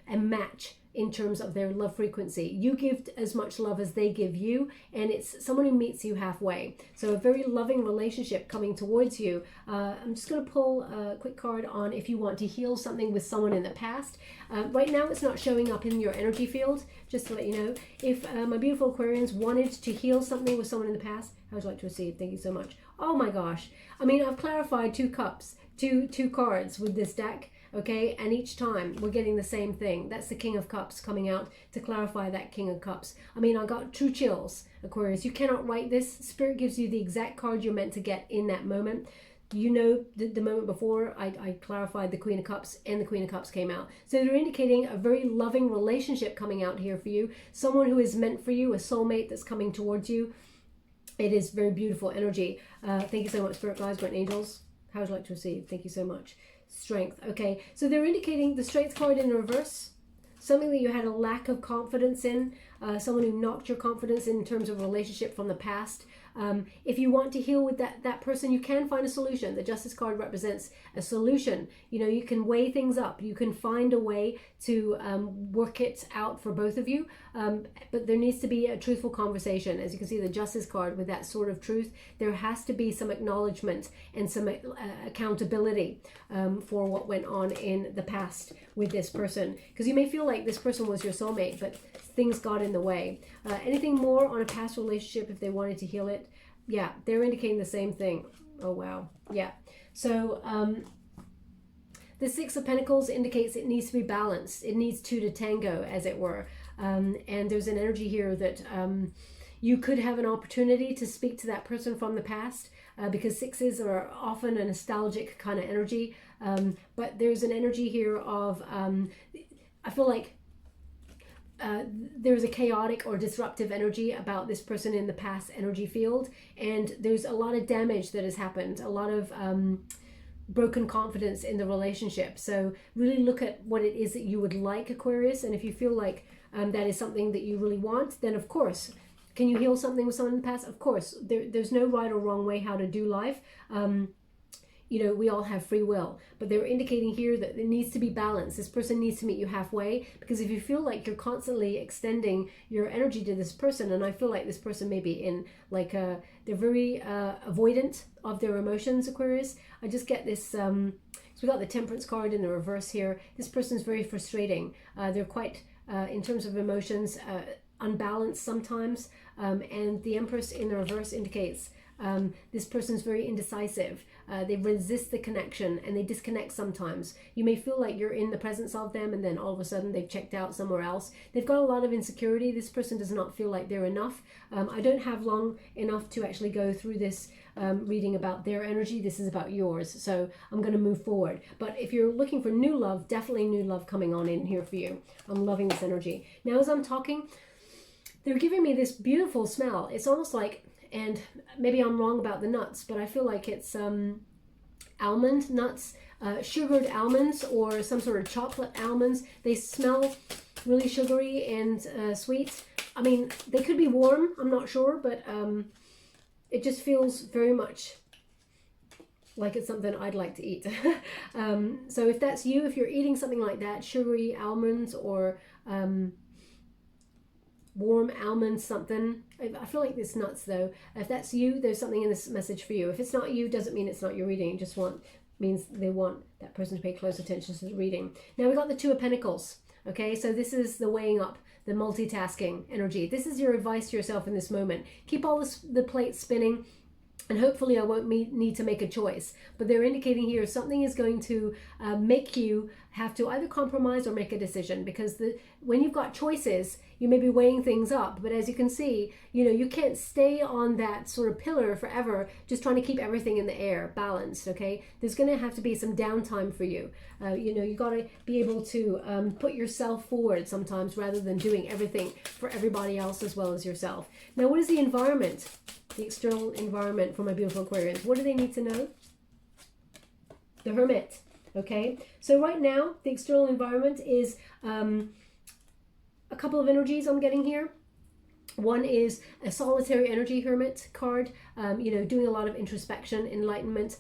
and match in terms of their love frequency. You give as much love as they give you, and it's someone who meets you halfway. So a very loving relationship coming towards you. I'm just going to pull a quick card on if you want to heal something with someone in the past. Right now it's not showing up in your energy field, just to let you know. If my beautiful Aquarians wanted to heal something with someone in the past, how would you like to receive? Thank you so much. Oh my gosh. I mean, I've clarified two cards with this deck. Okay, and each time we're getting the same thing. That's the King of Cups coming out to clarify that King of Cups. I mean, I got true chills, Aquarius. You cannot write this. Spirit gives you the exact card you're meant to get in that moment. You know, the moment before I clarified the Queen of Cups and the Queen of Cups came out. So they're indicating a very loving relationship coming out here for you. Someone who is meant for you, a soulmate that's coming towards you. It is very beautiful energy. Thank you so much, Spirit Guides, Great Angels. How would you like to receive? Thank you so much. Strength. Okay, so they're indicating the Strength card in reverse, something that you had a lack of confidence in, someone who knocked your confidence in terms of relationship from the past. If you want to heal with that person, you can find a solution. The Justice card represents a solution. You know, you can weigh things up. You can find a way to work it out for both of you. But there needs to be a truthful conversation. As you can see, the Justice card with that sort of truth, there has to be some acknowledgement and some accountability for what went on in the past with this person. Because you may feel like this person was your soulmate, but things got in the way. Anything more on a past relationship if they wanted to heal it? Yeah, they're indicating the same thing. Oh, wow. Yeah. So the Six of Pentacles indicates it needs to be balanced. It needs two to tango, as it were. And there's an energy here that you could have an opportunity to speak to that person from the past, because sixes are often a nostalgic kind of energy. But there's an energy here of, I feel like, there's a chaotic or disruptive energy about this person in the past energy field, and there's a lot of damage that has happened, a lot of broken confidence in the relationship. So really look at what it is that you would like, Aquarius, and if you feel like that is something that you really want, then of course. Can you heal something with someone in the past? Of course. There's no right or wrong way how to do life. You know, we all have free will, but they're indicating here that it needs to be balanced. This person needs to meet you halfway, because if you feel like you're constantly extending your energy to this person, and I feel like this person may be in like they're very avoidant of their emotions, Aquarius. I just get this, so we got the Temperance card in the reverse here. This person's very frustrating. They're quite, in terms of emotions, unbalanced sometimes, and the Empress in the reverse indicates this person's very indecisive. They resist the connection and they disconnect sometimes. You may feel like you're in the presence of them and then all of a sudden they've checked out somewhere else. They've got a lot of insecurity. This person does not feel like they're enough. I don't have long enough to actually go through this reading about their energy. This is about yours, so I'm going to move forward. But if you're looking for new love, definitely new love coming on in here for you. I'm loving this energy. Now as I'm talking, they're giving me this beautiful smell. It's almost like, and maybe I'm wrong about the nuts, but I feel like it's almond nuts, sugared almonds, or some sort of chocolate almonds. They smell really sugary and sweet. I mean, they could be warm, I'm not sure, but it just feels very much like it's something I'd like to eat. So if that's you, if you're eating something like that, sugary almonds or warm almonds, something. I feel like it's nuts though. If that's you, there's something in this message for you. If it's not you, doesn't mean it's not your reading. It just means they want that person to pay close attention to the reading. Now we got the Two of Pentacles. Okay, so this is the weighing up, the multitasking energy. This is your advice to yourself in this moment. Keep all the plates spinning, and hopefully I won't need to make a choice. But they're indicating here something is going to make you have to either compromise or make a decision, because when you've got choices, you may be weighing things up. But as you can see, you can't stay on that sort of pillar forever, just trying to keep everything in the air, balanced, okay? There's going to have to be some downtime for you. You got to be able to put yourself forward sometimes rather than doing everything for everybody else as well as yourself. Now, what is the environment? The external environment for my beautiful Aquarians. What do they need to know? The Hermit. Okay, so right now the external environment is a couple of energies I'm getting here. One is a solitary energy Hermit card, doing a lot of introspection, enlightenment,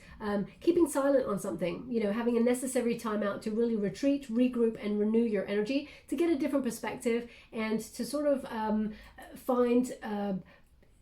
keeping silent on something, having a necessary time out to really retreat, regroup, and renew your energy to get a different perspective and to sort of find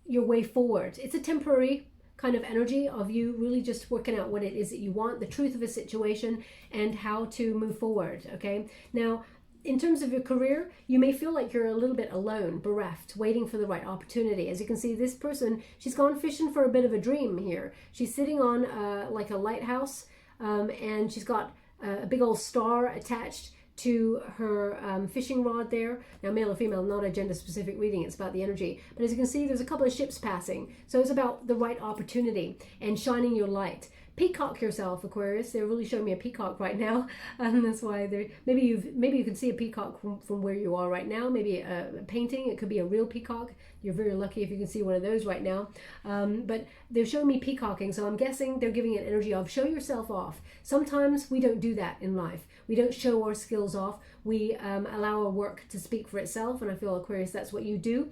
your way forward. It's a temporary kind of energy of you really just working out what it is that you want, the truth of a situation, and how to move forward. Okay, now in terms of your career, you may feel like you're a little bit alone, bereft, waiting for the right opportunity. As you can see, this person, she's gone fishing for a bit of a dream here. She's sitting on like a lighthouse, and she's got a big old star attached to her fishing rod there. Now, male or female, not a gender specific reading, it's about the energy. But as you can see, there's a couple of ships passing. So it's about the right opportunity and shining your light. Peacock yourself, Aquarius. They're really showing me a peacock right now, and that's why they're maybe you can see a peacock from where you are right now. Maybe a painting. It could be a real peacock. You're very lucky if you can see one of those right now. But they're showing me peacocking, so I'm guessing they're giving an energy of show yourself off. Sometimes we don't do that in life. We don't show our skills off. We allow our work to speak for itself, and I feel, Aquarius, that's what you do.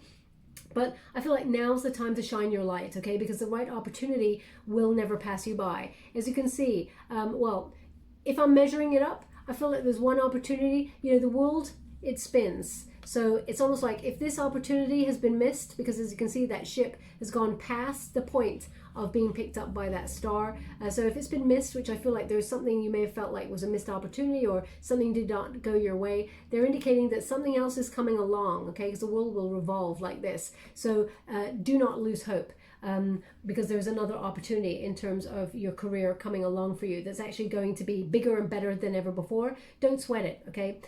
But I feel like now's the time to shine your light, okay? Because the right opportunity will never pass you by. As you can see, well, if I'm measuring it up, I feel like there's one opportunity. The world, it spins. So it's almost like if this opportunity has been missed, because as you can see, that ship has gone past the point of being picked up by that star. So if it's been missed, which I feel like there's something you may have felt like was a missed opportunity or something did not go your way, they're indicating that something else is coming along, okay? Because the world will revolve like this. So do not lose hope. Because there's another opportunity in terms of your career coming along for you that's actually going to be bigger and better than ever before. Don't sweat it, okay?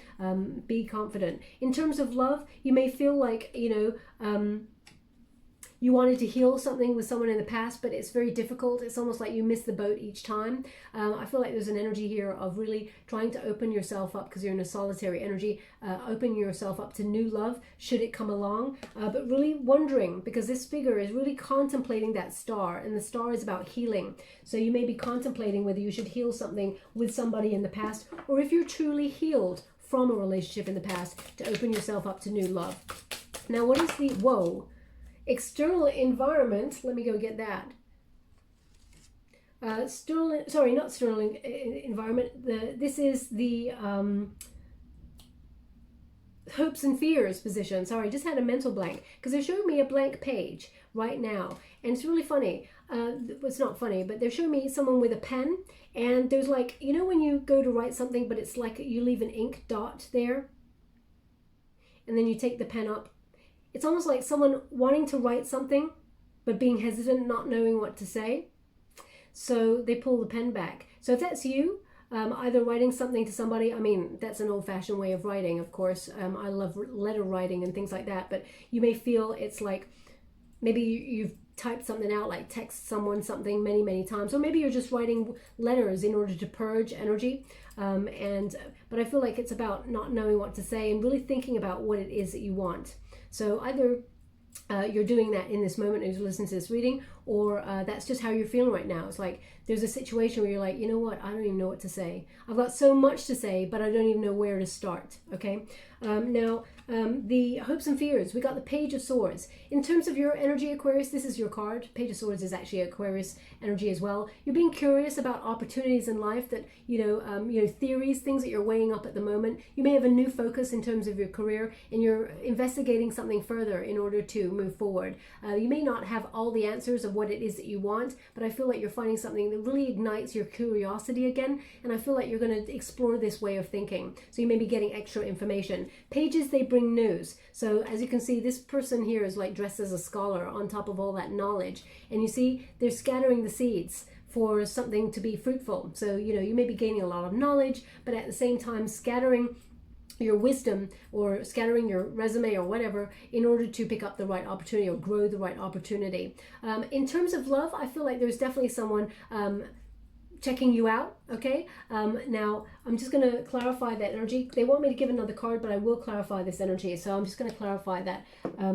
Be confident. In terms of love, you may feel like, you wanted to heal something with someone in the past, but it's very difficult. It's almost like you miss the boat each time. I feel like there's an energy here of really trying to open yourself up, because you're in a solitary energy, opening yourself up to new love should it come along, but really wondering, because this figure is really contemplating that star, and the star is about healing. So you may be contemplating whether you should heal something with somebody in the past, or if you're truly healed from a relationship in the past, to open yourself up to new love. Now, what is the, external environment? Let me go get that. Not external environment. This is the hopes and fears position. Sorry, just had a mental blank, because they're showing me a blank page right now, and it's really funny. It's not funny, but they're showing me someone with a pen, and there's like, when you go to write something, but it's like you leave an ink dot there, and then you take the pen up. It's almost like someone wanting to write something, but being hesitant, not knowing what to say. So they pull the pen back. So if that's you, either writing something to somebody, I mean, that's an old-fashioned way of writing, of course. I love letter writing and things like that, but you may feel it's like maybe you've typed something out, like text someone something many, many times, or maybe you're just writing letters in order to purge energy. But I feel like it's about not knowing what to say and really thinking about what it is that you want. So either you're doing that in this moment as you listen to this reading, or that's just how you're feeling right now. It's like there's a situation where you're like, you know what, I don't even know what to say. I've got so much to say, but I don't even know where to start, okay? The hopes and fears, we got the Page of Swords. In terms of your energy, Aquarius, this is your card. Page of Swords is actually Aquarius energy as well. You're being curious about opportunities in life that, theories, things that you're weighing up at the moment. You may have a new focus in terms of your career, and you're investigating something further in order to move forward. You may not have all the answers of what it is that you want, but I feel like you're finding something that really ignites your curiosity again, and I feel like you're going to explore this way of thinking. So you may be getting extra information. Pages, they bring news. So as you can see, this person here is like dressed as a scholar on top of all that knowledge, and you see they're scattering the seeds for something to be fruitful. So you may be gaining a lot of knowledge, but at the same time scattering your wisdom or scattering your resume or whatever in order to pick up the right opportunity or grow the right opportunity. In terms of love, I feel like there's definitely someone checking you out, okay? Now, I'm just going to clarify that energy. They want me to give another card, but I will clarify this energy. So I'm just going to clarify that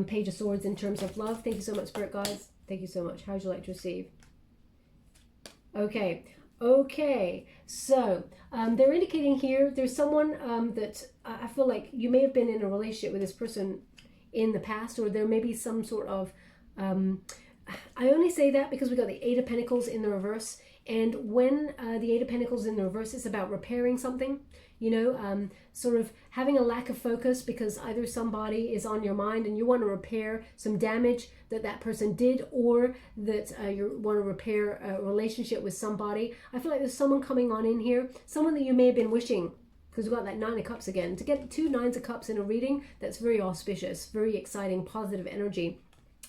Page of Swords in terms of love. Thank you so much, Spirit Guides. Thank you so much. How would you like to receive? Okay. So they're indicating here there's someone that I feel like you may have been in a relationship with this person in the past, or there may be some sort of... I only say that because we got the Eight of Pentacles in the reverse. And when the Eight of Pentacles in the reverse, it's about repairing something, sort of having a lack of focus because either somebody is on your mind and you want to repair some damage that person did, or that you want to repair a relationship with somebody. I feel like there's someone coming on in here, someone that you may have been wishing, because we've got that Nine of Cups again. To get 2 Nines of Cups in a reading, that's very auspicious, very exciting, positive energy.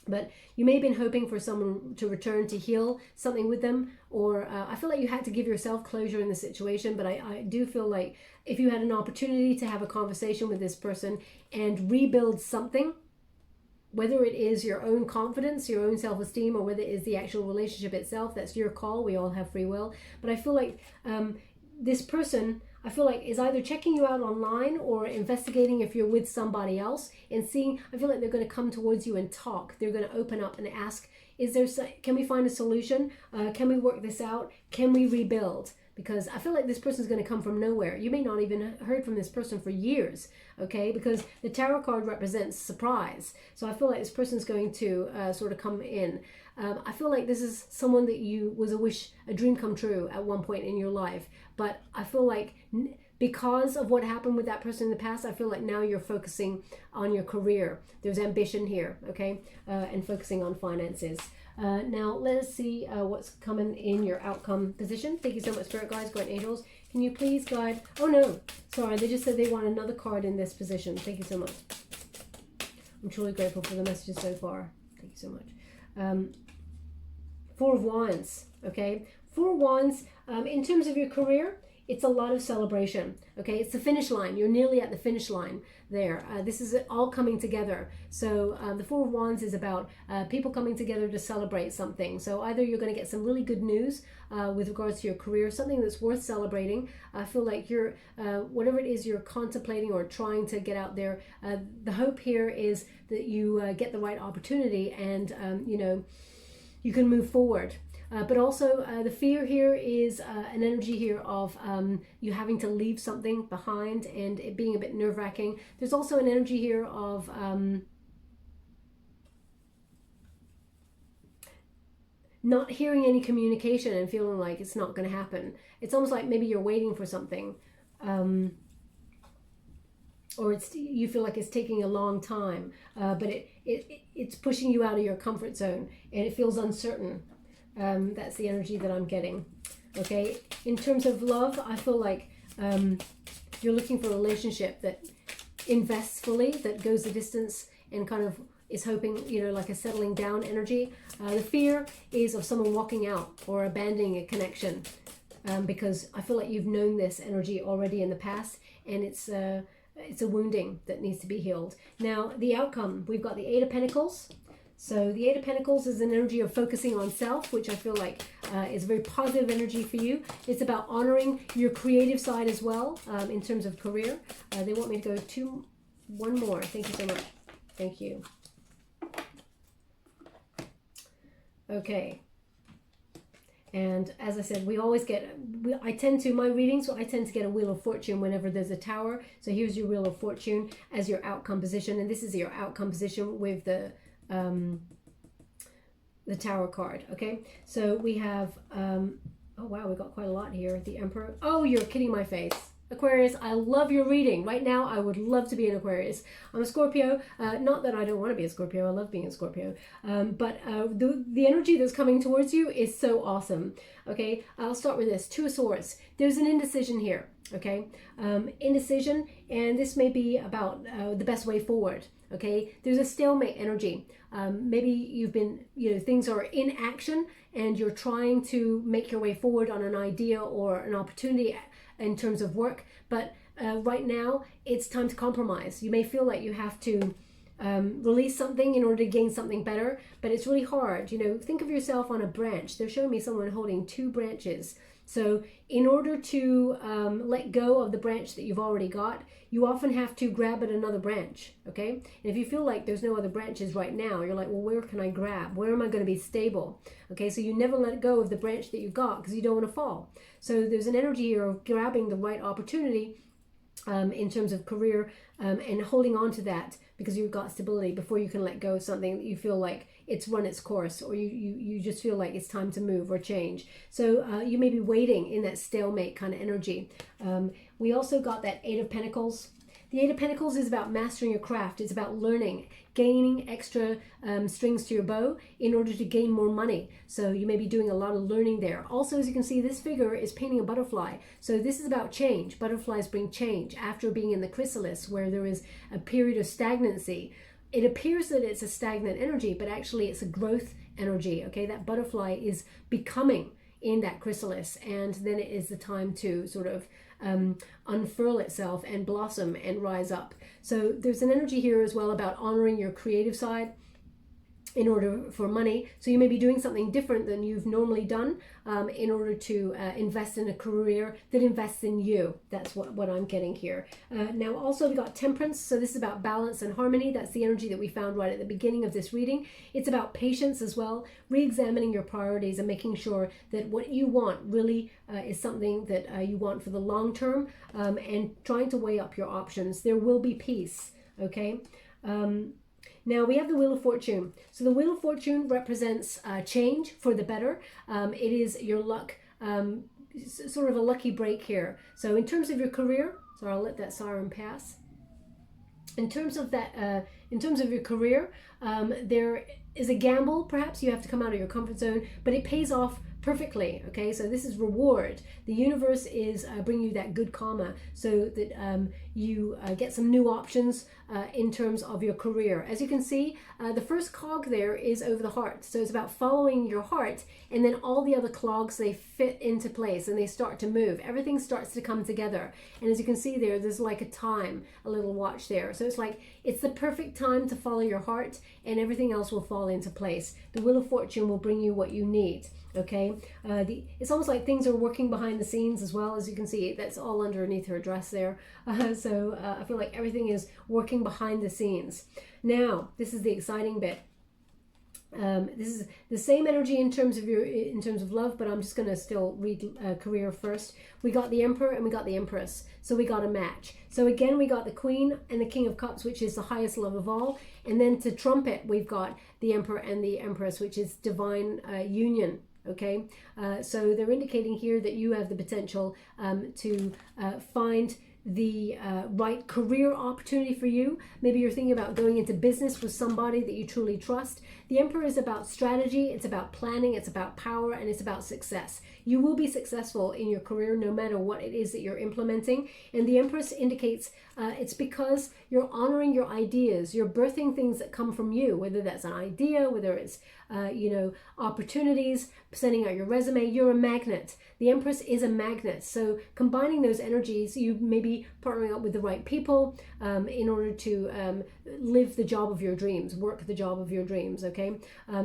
But you may have been hoping for someone to return to heal something with them, or I feel like you had to give yourself closure in the situation, but I do feel like if you had an opportunity to have a conversation with this person and rebuild something, whether it is your own confidence, your own self-esteem, or whether it is the actual relationship itself, that's your call. We all have free will. But I feel like this person... I feel like is either checking you out online or investigating if you're with somebody else and seeing. I feel like they're going to come towards you and talk. They're going to open up and ask, can we find a solution? Can we work this out? Can we rebuild? Because I feel like this person is going to come from nowhere. You may not even heard from this person for years, okay? Because the tarot card represents surprise. So I feel like this person is going to sort of come in. I feel like this is someone that was a dream come true at one point in your life. But I feel like because of what happened with that person in the past, I feel like now you're focusing on your career. There's ambition here, okay? And focusing on finances. Now, let's see what's coming in your outcome position. Thank you so much, Spirit Guides, Guardian Angels. Can you please guide? Oh, no. Sorry, they just said they want another card in this position. Thank you so much. I'm truly grateful for the messages so far. Thank you so much. Four of Wands, okay? Four of Wands, in terms of your career, it's a lot of celebration, okay? It's the finish line. You're nearly at the finish line there. This is all coming together. So the Four of Wands is about people coming together to celebrate something. So either you're going to get some really good news with regards to your career, something that's worth celebrating. I feel like you're, whatever it is you're contemplating or trying to get out there, the hope here is that you get the right opportunity and, you can move forward. But also the fear here is an energy here of you having to leave something behind and it being a bit nerve-wracking. There's also an energy here of not hearing any communication and feeling like it's not going to happen. It's almost like maybe you're waiting for something. Or you feel like it's taking a long time, but it's pushing you out of your comfort zone and it feels uncertain. That's the energy that I'm getting. Okay, in terms of love, I feel like you're looking for a relationship that invests fully, that goes the distance and kind of is hoping, like a settling down energy. The fear is of someone walking out or abandoning a connection, because I feel like you've known this energy already in the past, and it's a wounding that needs to be healed. Now, the outcome, we've got the Eight of Pentacles. So the Eight of Pentacles is an energy of focusing on self, which I feel like is a very positive energy for you. It's about honoring your creative side as well, in terms of career. They want me to go one more. Thank you so much. Thank you. Okay. And as I said, I tend to get a Wheel of Fortune whenever there's a Tower. So here's your Wheel of Fortune as your outcome position. And this is your outcome position with the Tower card. Okay, so we have, oh wow, we got quite a lot here. The Emperor. Oh, you're kidding my face. Aquarius, I love your reading. Right now, I would love to be an Aquarius. I'm a Scorpio. Not that I don't want to be a Scorpio. I love being a Scorpio. But the energy that's coming towards you is so awesome. Okay, I'll start with this. Two of Swords. There's an indecision here. Okay, indecision, and this may be about the best way forward. Okay, there's a stalemate energy. Maybe you've been, things are in action and you're trying to make your way forward on an idea or an opportunity in terms of work, but right now it's time to compromise. You may feel like you have to release something in order to gain something better, but it's really hard. Think of yourself on a branch. They're showing me someone holding two branches. So in order to let go of the branch that you've already got, you often have to grab at another branch, okay? And if you feel like there's no other branches right now, you're like, well, where can I grab? Where am I going to be stable? Okay, so you never let go of the branch that you've got because you don't want to fall. So there's an energy here of grabbing the right opportunity in terms of career and holding on to that because you've got stability before you can let go of something that you feel like it's run its course, or you just feel like it's time to move or change. So you may be waiting in that stalemate kind of energy. We also got that Eight of Pentacles. The Eight of Pentacles is about mastering your craft. It's about learning, gaining extra strings to your bow in order to gain more money. So you may be doing a lot of learning there. Also, as you can see, this figure is painting a butterfly. So this is about change. Butterflies bring change after being in the chrysalis where there is a period of stagnancy. It appears that it's a stagnant energy, but actually it's a growth energy. Okay, that butterfly is becoming in that chrysalis, and then it is the time to sort of unfurl itself and blossom and rise up. So there's an energy here as well about honoring your creative side in order for money. So you may be doing something different than you've normally done in order to invest in a career that invests in you. That's what I'm getting here. Now also we got Temperance. So this is about balance and harmony. That's the energy that we found right at the beginning of this reading. It's about patience as well, re-examining your priorities and making sure that what you want really is something that you want for the long term, and trying to weigh up your options. There will be peace, okay? Now we have the Wheel of Fortune. So the Wheel of Fortune represents change for the better. It is your luck, sort of a lucky break here. So in terms of your career, so I'll let that siren pass. In terms of that, in terms of your career, there is a gamble. Perhaps you have to come out of your comfort zone, but it pays off perfectly. Okay, so this is reward. The universe is bringing you that good karma so that you get some new options in terms of your career. As you can see, the first cog there is over the heart. So it's about following your heart, and then all the other clogs, they fit into place and they start to move. Everything starts to come together. And as you can see there's like a little watch there. So it's like, it's the perfect time to follow your heart and everything else will fall into place. The Wheel of Fortune will bring you what you need. Okay, it's almost like things are working behind the scenes as well. As you can see, that's all underneath her dress there. So I feel like everything is working behind the scenes. Now, this is the exciting bit. This is the same energy in terms of love, but I'm just going to still read career first. We got the Emperor and we got the Empress, so we got a match. So again, we got the Queen and the King of Cups, which is the highest love of all, and then to trumpet, we've got the Emperor and the Empress, which is divine union. Okay, so they're indicating here that you have the potential to find the right career opportunity for you. Maybe you're thinking about going into business with somebody that you truly trust. The Emperor is about strategy, it's about planning, it's about power, and it's about success. You will be successful in your career no matter what it is that you're implementing. And the Empress indicates it's because you're honoring your ideas, you're birthing things that come from you, whether that's an idea, whether it's opportunities, sending out your resume. You're a magnet. The Empress is a magnet. So combining those energies, you may be be partnering up with the right people in order to live the job of your dreams, work the job of your dreams, okay?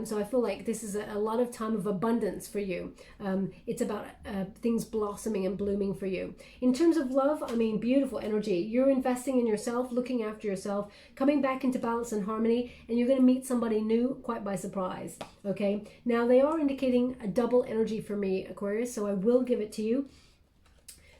So I feel like this is a lot of time of abundance for you. It's about things blossoming and blooming for you. In terms of love, I mean, beautiful energy. You're investing in yourself, looking after yourself, coming back into balance and harmony, and you're going to meet somebody new quite by surprise, okay? Now, they are indicating a double energy for me, Aquarius, so I will give it to you.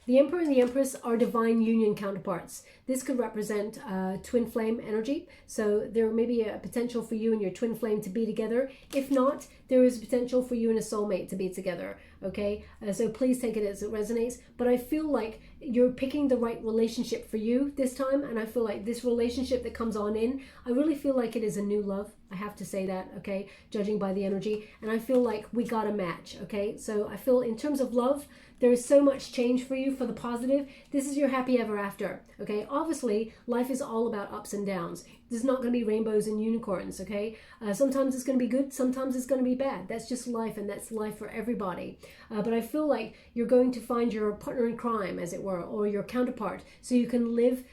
The Emperor and the Empress are divine union counterparts. This could represent twin flame energy. So there may be a potential for you and your twin flame to be together. If not, there is potential for you and a soulmate to be together. Okay, so please take it as it resonates. But I feel like you're picking the right relationship for you this time. And I feel like this relationship that comes on in, I really feel like it is a new love. I have to say that, okay, judging by the energy. And I feel like we got a match, okay? So I feel in terms of love, there is so much change for you for the positive. This is your happy ever after, okay? Obviously, life is all about ups and downs. There's not going to be rainbows and unicorns, okay? Sometimes it's going to be good, sometimes it's going to be bad. That's just life, and that's life for everybody. But I feel like you're going to find your partner in crime, as it were, or your counterpart, so you can live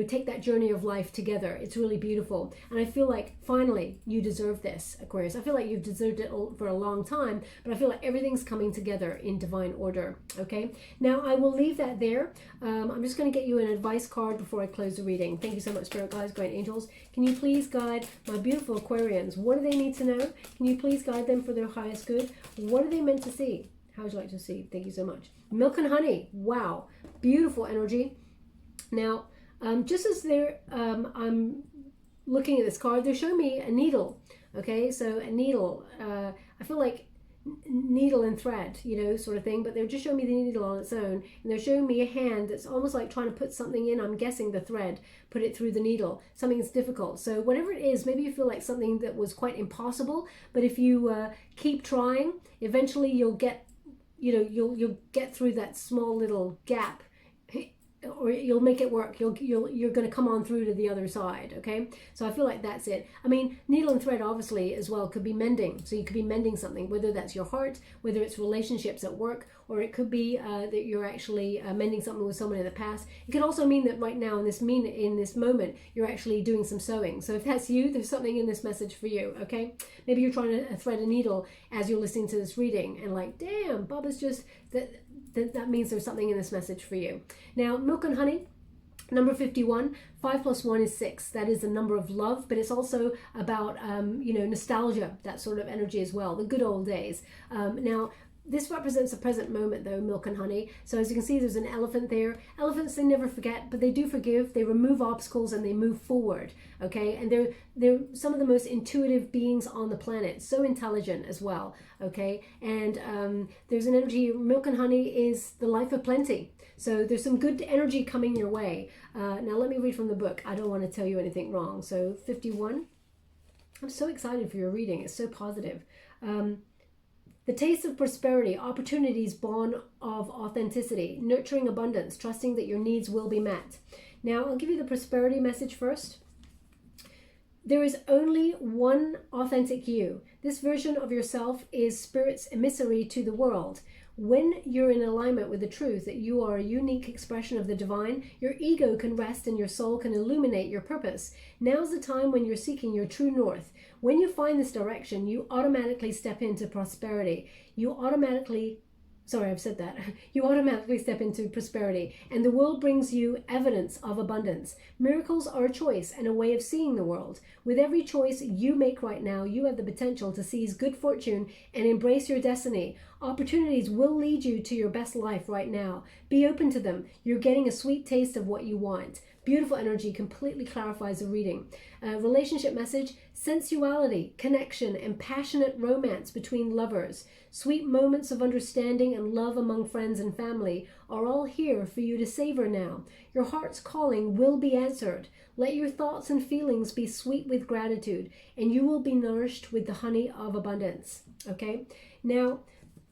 take that journey of life together. It's really beautiful. And I feel like finally you deserve this, Aquarius. I feel like you've deserved it for a long time, but I feel like everything's coming together in divine order. Okay, now I will leave that there. I'm just going to get you an advice card before I close the reading. Thank you so much, Spirit Guides, Great Angels. Can you please guide my beautiful Aquarians? What do they need to know? Can you please guide them for their highest good? What are they meant to see? How would you like to see? Thank you so much. Milk and honey. Wow, beautiful energy. Now, just as I'm looking at this card, they're showing me a needle. Okay, so a needle. I feel like needle and thread, sort of thing, but they're just showing me the needle on its own, and they're showing me a hand that's almost like trying to put something in. I'm guessing the thread, put it through the needle. Something that's difficult. So whatever it is, maybe you feel like something that was quite impossible, but if you keep trying, eventually you'll get, you'll get through that small little gap, or you'll make it work. You're going to come on through to the other side. Okay, so I feel like that's it. I mean, needle and thread obviously as well could be mending. So you could be mending something, whether that's your heart, whether it's relationships at work, or it could be that you're actually mending something with someone in the past. It could also mean that right now in this moment you're actually doing some sewing. So if that's you, there's something in this message for you. Okay, maybe you're trying to thread a needle as you're listening to this reading, and like, damn, Baba's just that means there's something in this message for you. Now, milk and honey, number 51, 5 plus 1 is 6. That is the number of love, but it's also about, nostalgia, that sort of energy as well, the good old days. Now, this represents a present moment, though, milk and honey. So as you can see, there's an elephant there. Elephants, they never forget, but they do forgive. They remove obstacles and they move forward, okay? And they're some of the most intuitive beings on the planet, so intelligent as well, okay? And there's an energy, milk and honey is the life of plenty. So there's some good energy coming your way. Now let me read from the book. I don't want to tell you anything wrong. So 51, I'm so excited for your reading. It's so positive. The taste of prosperity, opportunities born of authenticity, nurturing abundance, trusting that your needs will be met. Now, I'll give you the prosperity message first. There is only one authentic you. This version of yourself is Spirit's emissary to the world. When you're in alignment with the truth that you are a unique expression of the divine, your ego can rest and your soul can illuminate your purpose. Now's the time when you're seeking your true north. When you find this direction, you automatically step into prosperity. You automatically step into prosperity, and the world brings you evidence of abundance. Miracles are a choice and a way of seeing the world. With every choice you make right now, you have the potential to seize good fortune and embrace your destiny. Opportunities will lead you to your best life right now. Be open to them. You're getting a sweet taste of what you want. Beautiful energy completely clarifies the reading. Relationship message, sensuality, connection, and passionate romance between lovers. Sweet moments of understanding and love among friends and family are all here for you to savor now. Your heart's calling will be answered. Let your thoughts and feelings be sweet with gratitude, and you will be nourished with the honey of abundance. Okay? Now,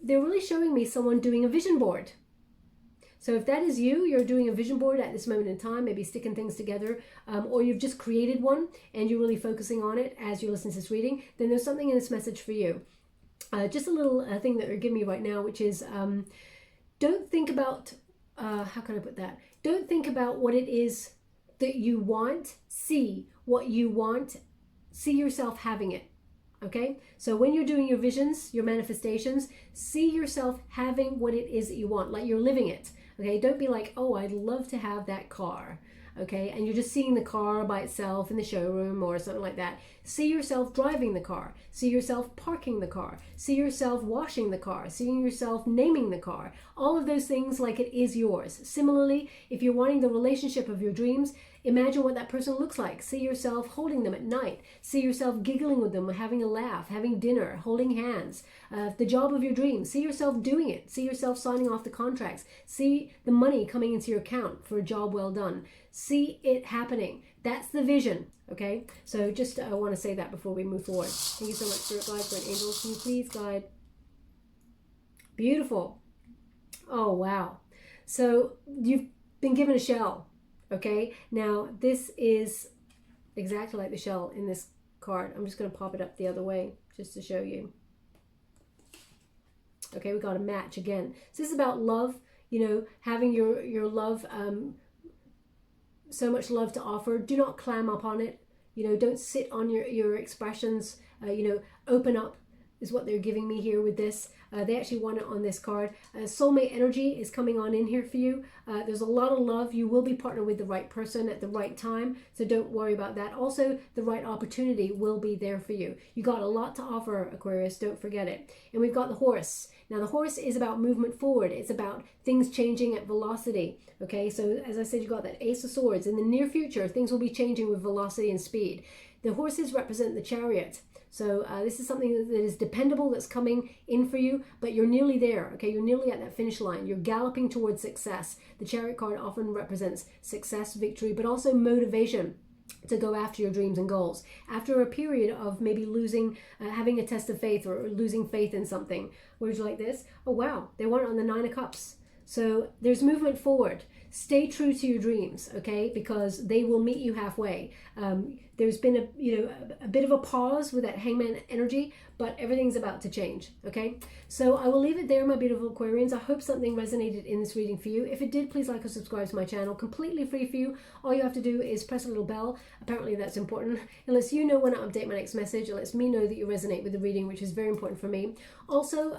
they're really showing me someone doing a vision board. So if that is you, you're doing a vision board at this moment in time, maybe sticking things together, or you've just created one and you're really focusing on it as you listen to this reading, then there's something in this message for you. Just a little thing that they're giving me right now, which is don't think about, how can I put that? don't think about what it is that you want. See what you want. See yourself having it. Okay, so when you're doing your visions, your manifestations, see yourself having what it is that you want, like you're living it. Okay, don't be like, oh, I'd love to have that car. Okay, and you're just seeing the car by itself in the showroom or something like that. See yourself driving the car. See yourself parking the car. See yourself washing the car. Seeing yourself naming the car. All of those things like it is yours. Similarly, if you're wanting the relationship of your dreams, imagine what that person looks like. See yourself holding them at night. See yourself giggling with them, having a laugh, having dinner, holding hands. The job of your dreams. See yourself doing it. See yourself signing off the contracts. See the money coming into your account for a job well done. See it happening. That's the vision. Okay, so just I want to say that before we move forward. Thank you so much, Spirit Guides and Angels. Can you please guide? Beautiful. Oh, wow. So you've been given a shell. Okay, now this is exactly like the shell in this card. I'm just going to pop it up the other way just to show you. Okay, we got a match again. So this is about love, you know, having your love, so much love to offer. Do not clam up on it. You know, don't sit on your expressions. You know, open up is what they're giving me here with this. They actually want it on this card. Soulmate energy is coming on in here for you. There's a lot of love. You will be partnered with the right person at the right time, so don't worry about that. Also, the right opportunity will be there for you. You got a lot to offer, Aquarius. Don't forget it. And we've got the horse. Now, the horse is about movement forward. It's about things changing at velocity. Okay, so as I said, you got that Ace of Swords. In the near future, things will be changing with velocity and speed. The horses represent the chariot. So this is something that is dependable, that's coming in for you, but you're nearly there, okay? You're nearly at that finish line. You're galloping towards success. The chariot card often represents success, victory, but also motivation to go after your dreams and goals. After a period of maybe losing, having a test of faith or losing faith in something. Words like this, oh wow, they want it on the 9 of Cups. So there's movement forward. Stay true to your dreams, okay? Because they will meet you halfway. There's been a bit of a pause with that Hangman energy, but everything's about to change, okay? So I will leave it there, my beautiful Aquarians. I hope something resonated in this reading for you. If it did, please like or subscribe to my channel. Completely free for you. All you have to do is press a little bell. Apparently that's important. It lets you know when I update my next message. It lets me know that you resonate with the reading, which is very important for me. Also,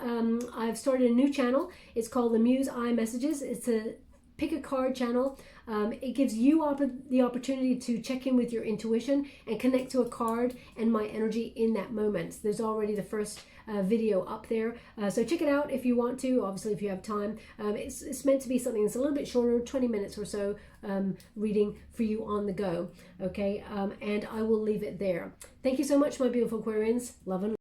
I've started a new channel. It's called the Muse Eye Messages. It's a pick a card channel. It gives you the opportunity to check in with your intuition and connect to a card and my energy in that moment. There's already the first video up there. So check it out if you want to, obviously if you have time. It's meant to be something that's a little bit shorter, 20 minutes or so, reading for you on the go. Okay, and I will leave it there. Thank you so much, my beautiful Aquarians. Love and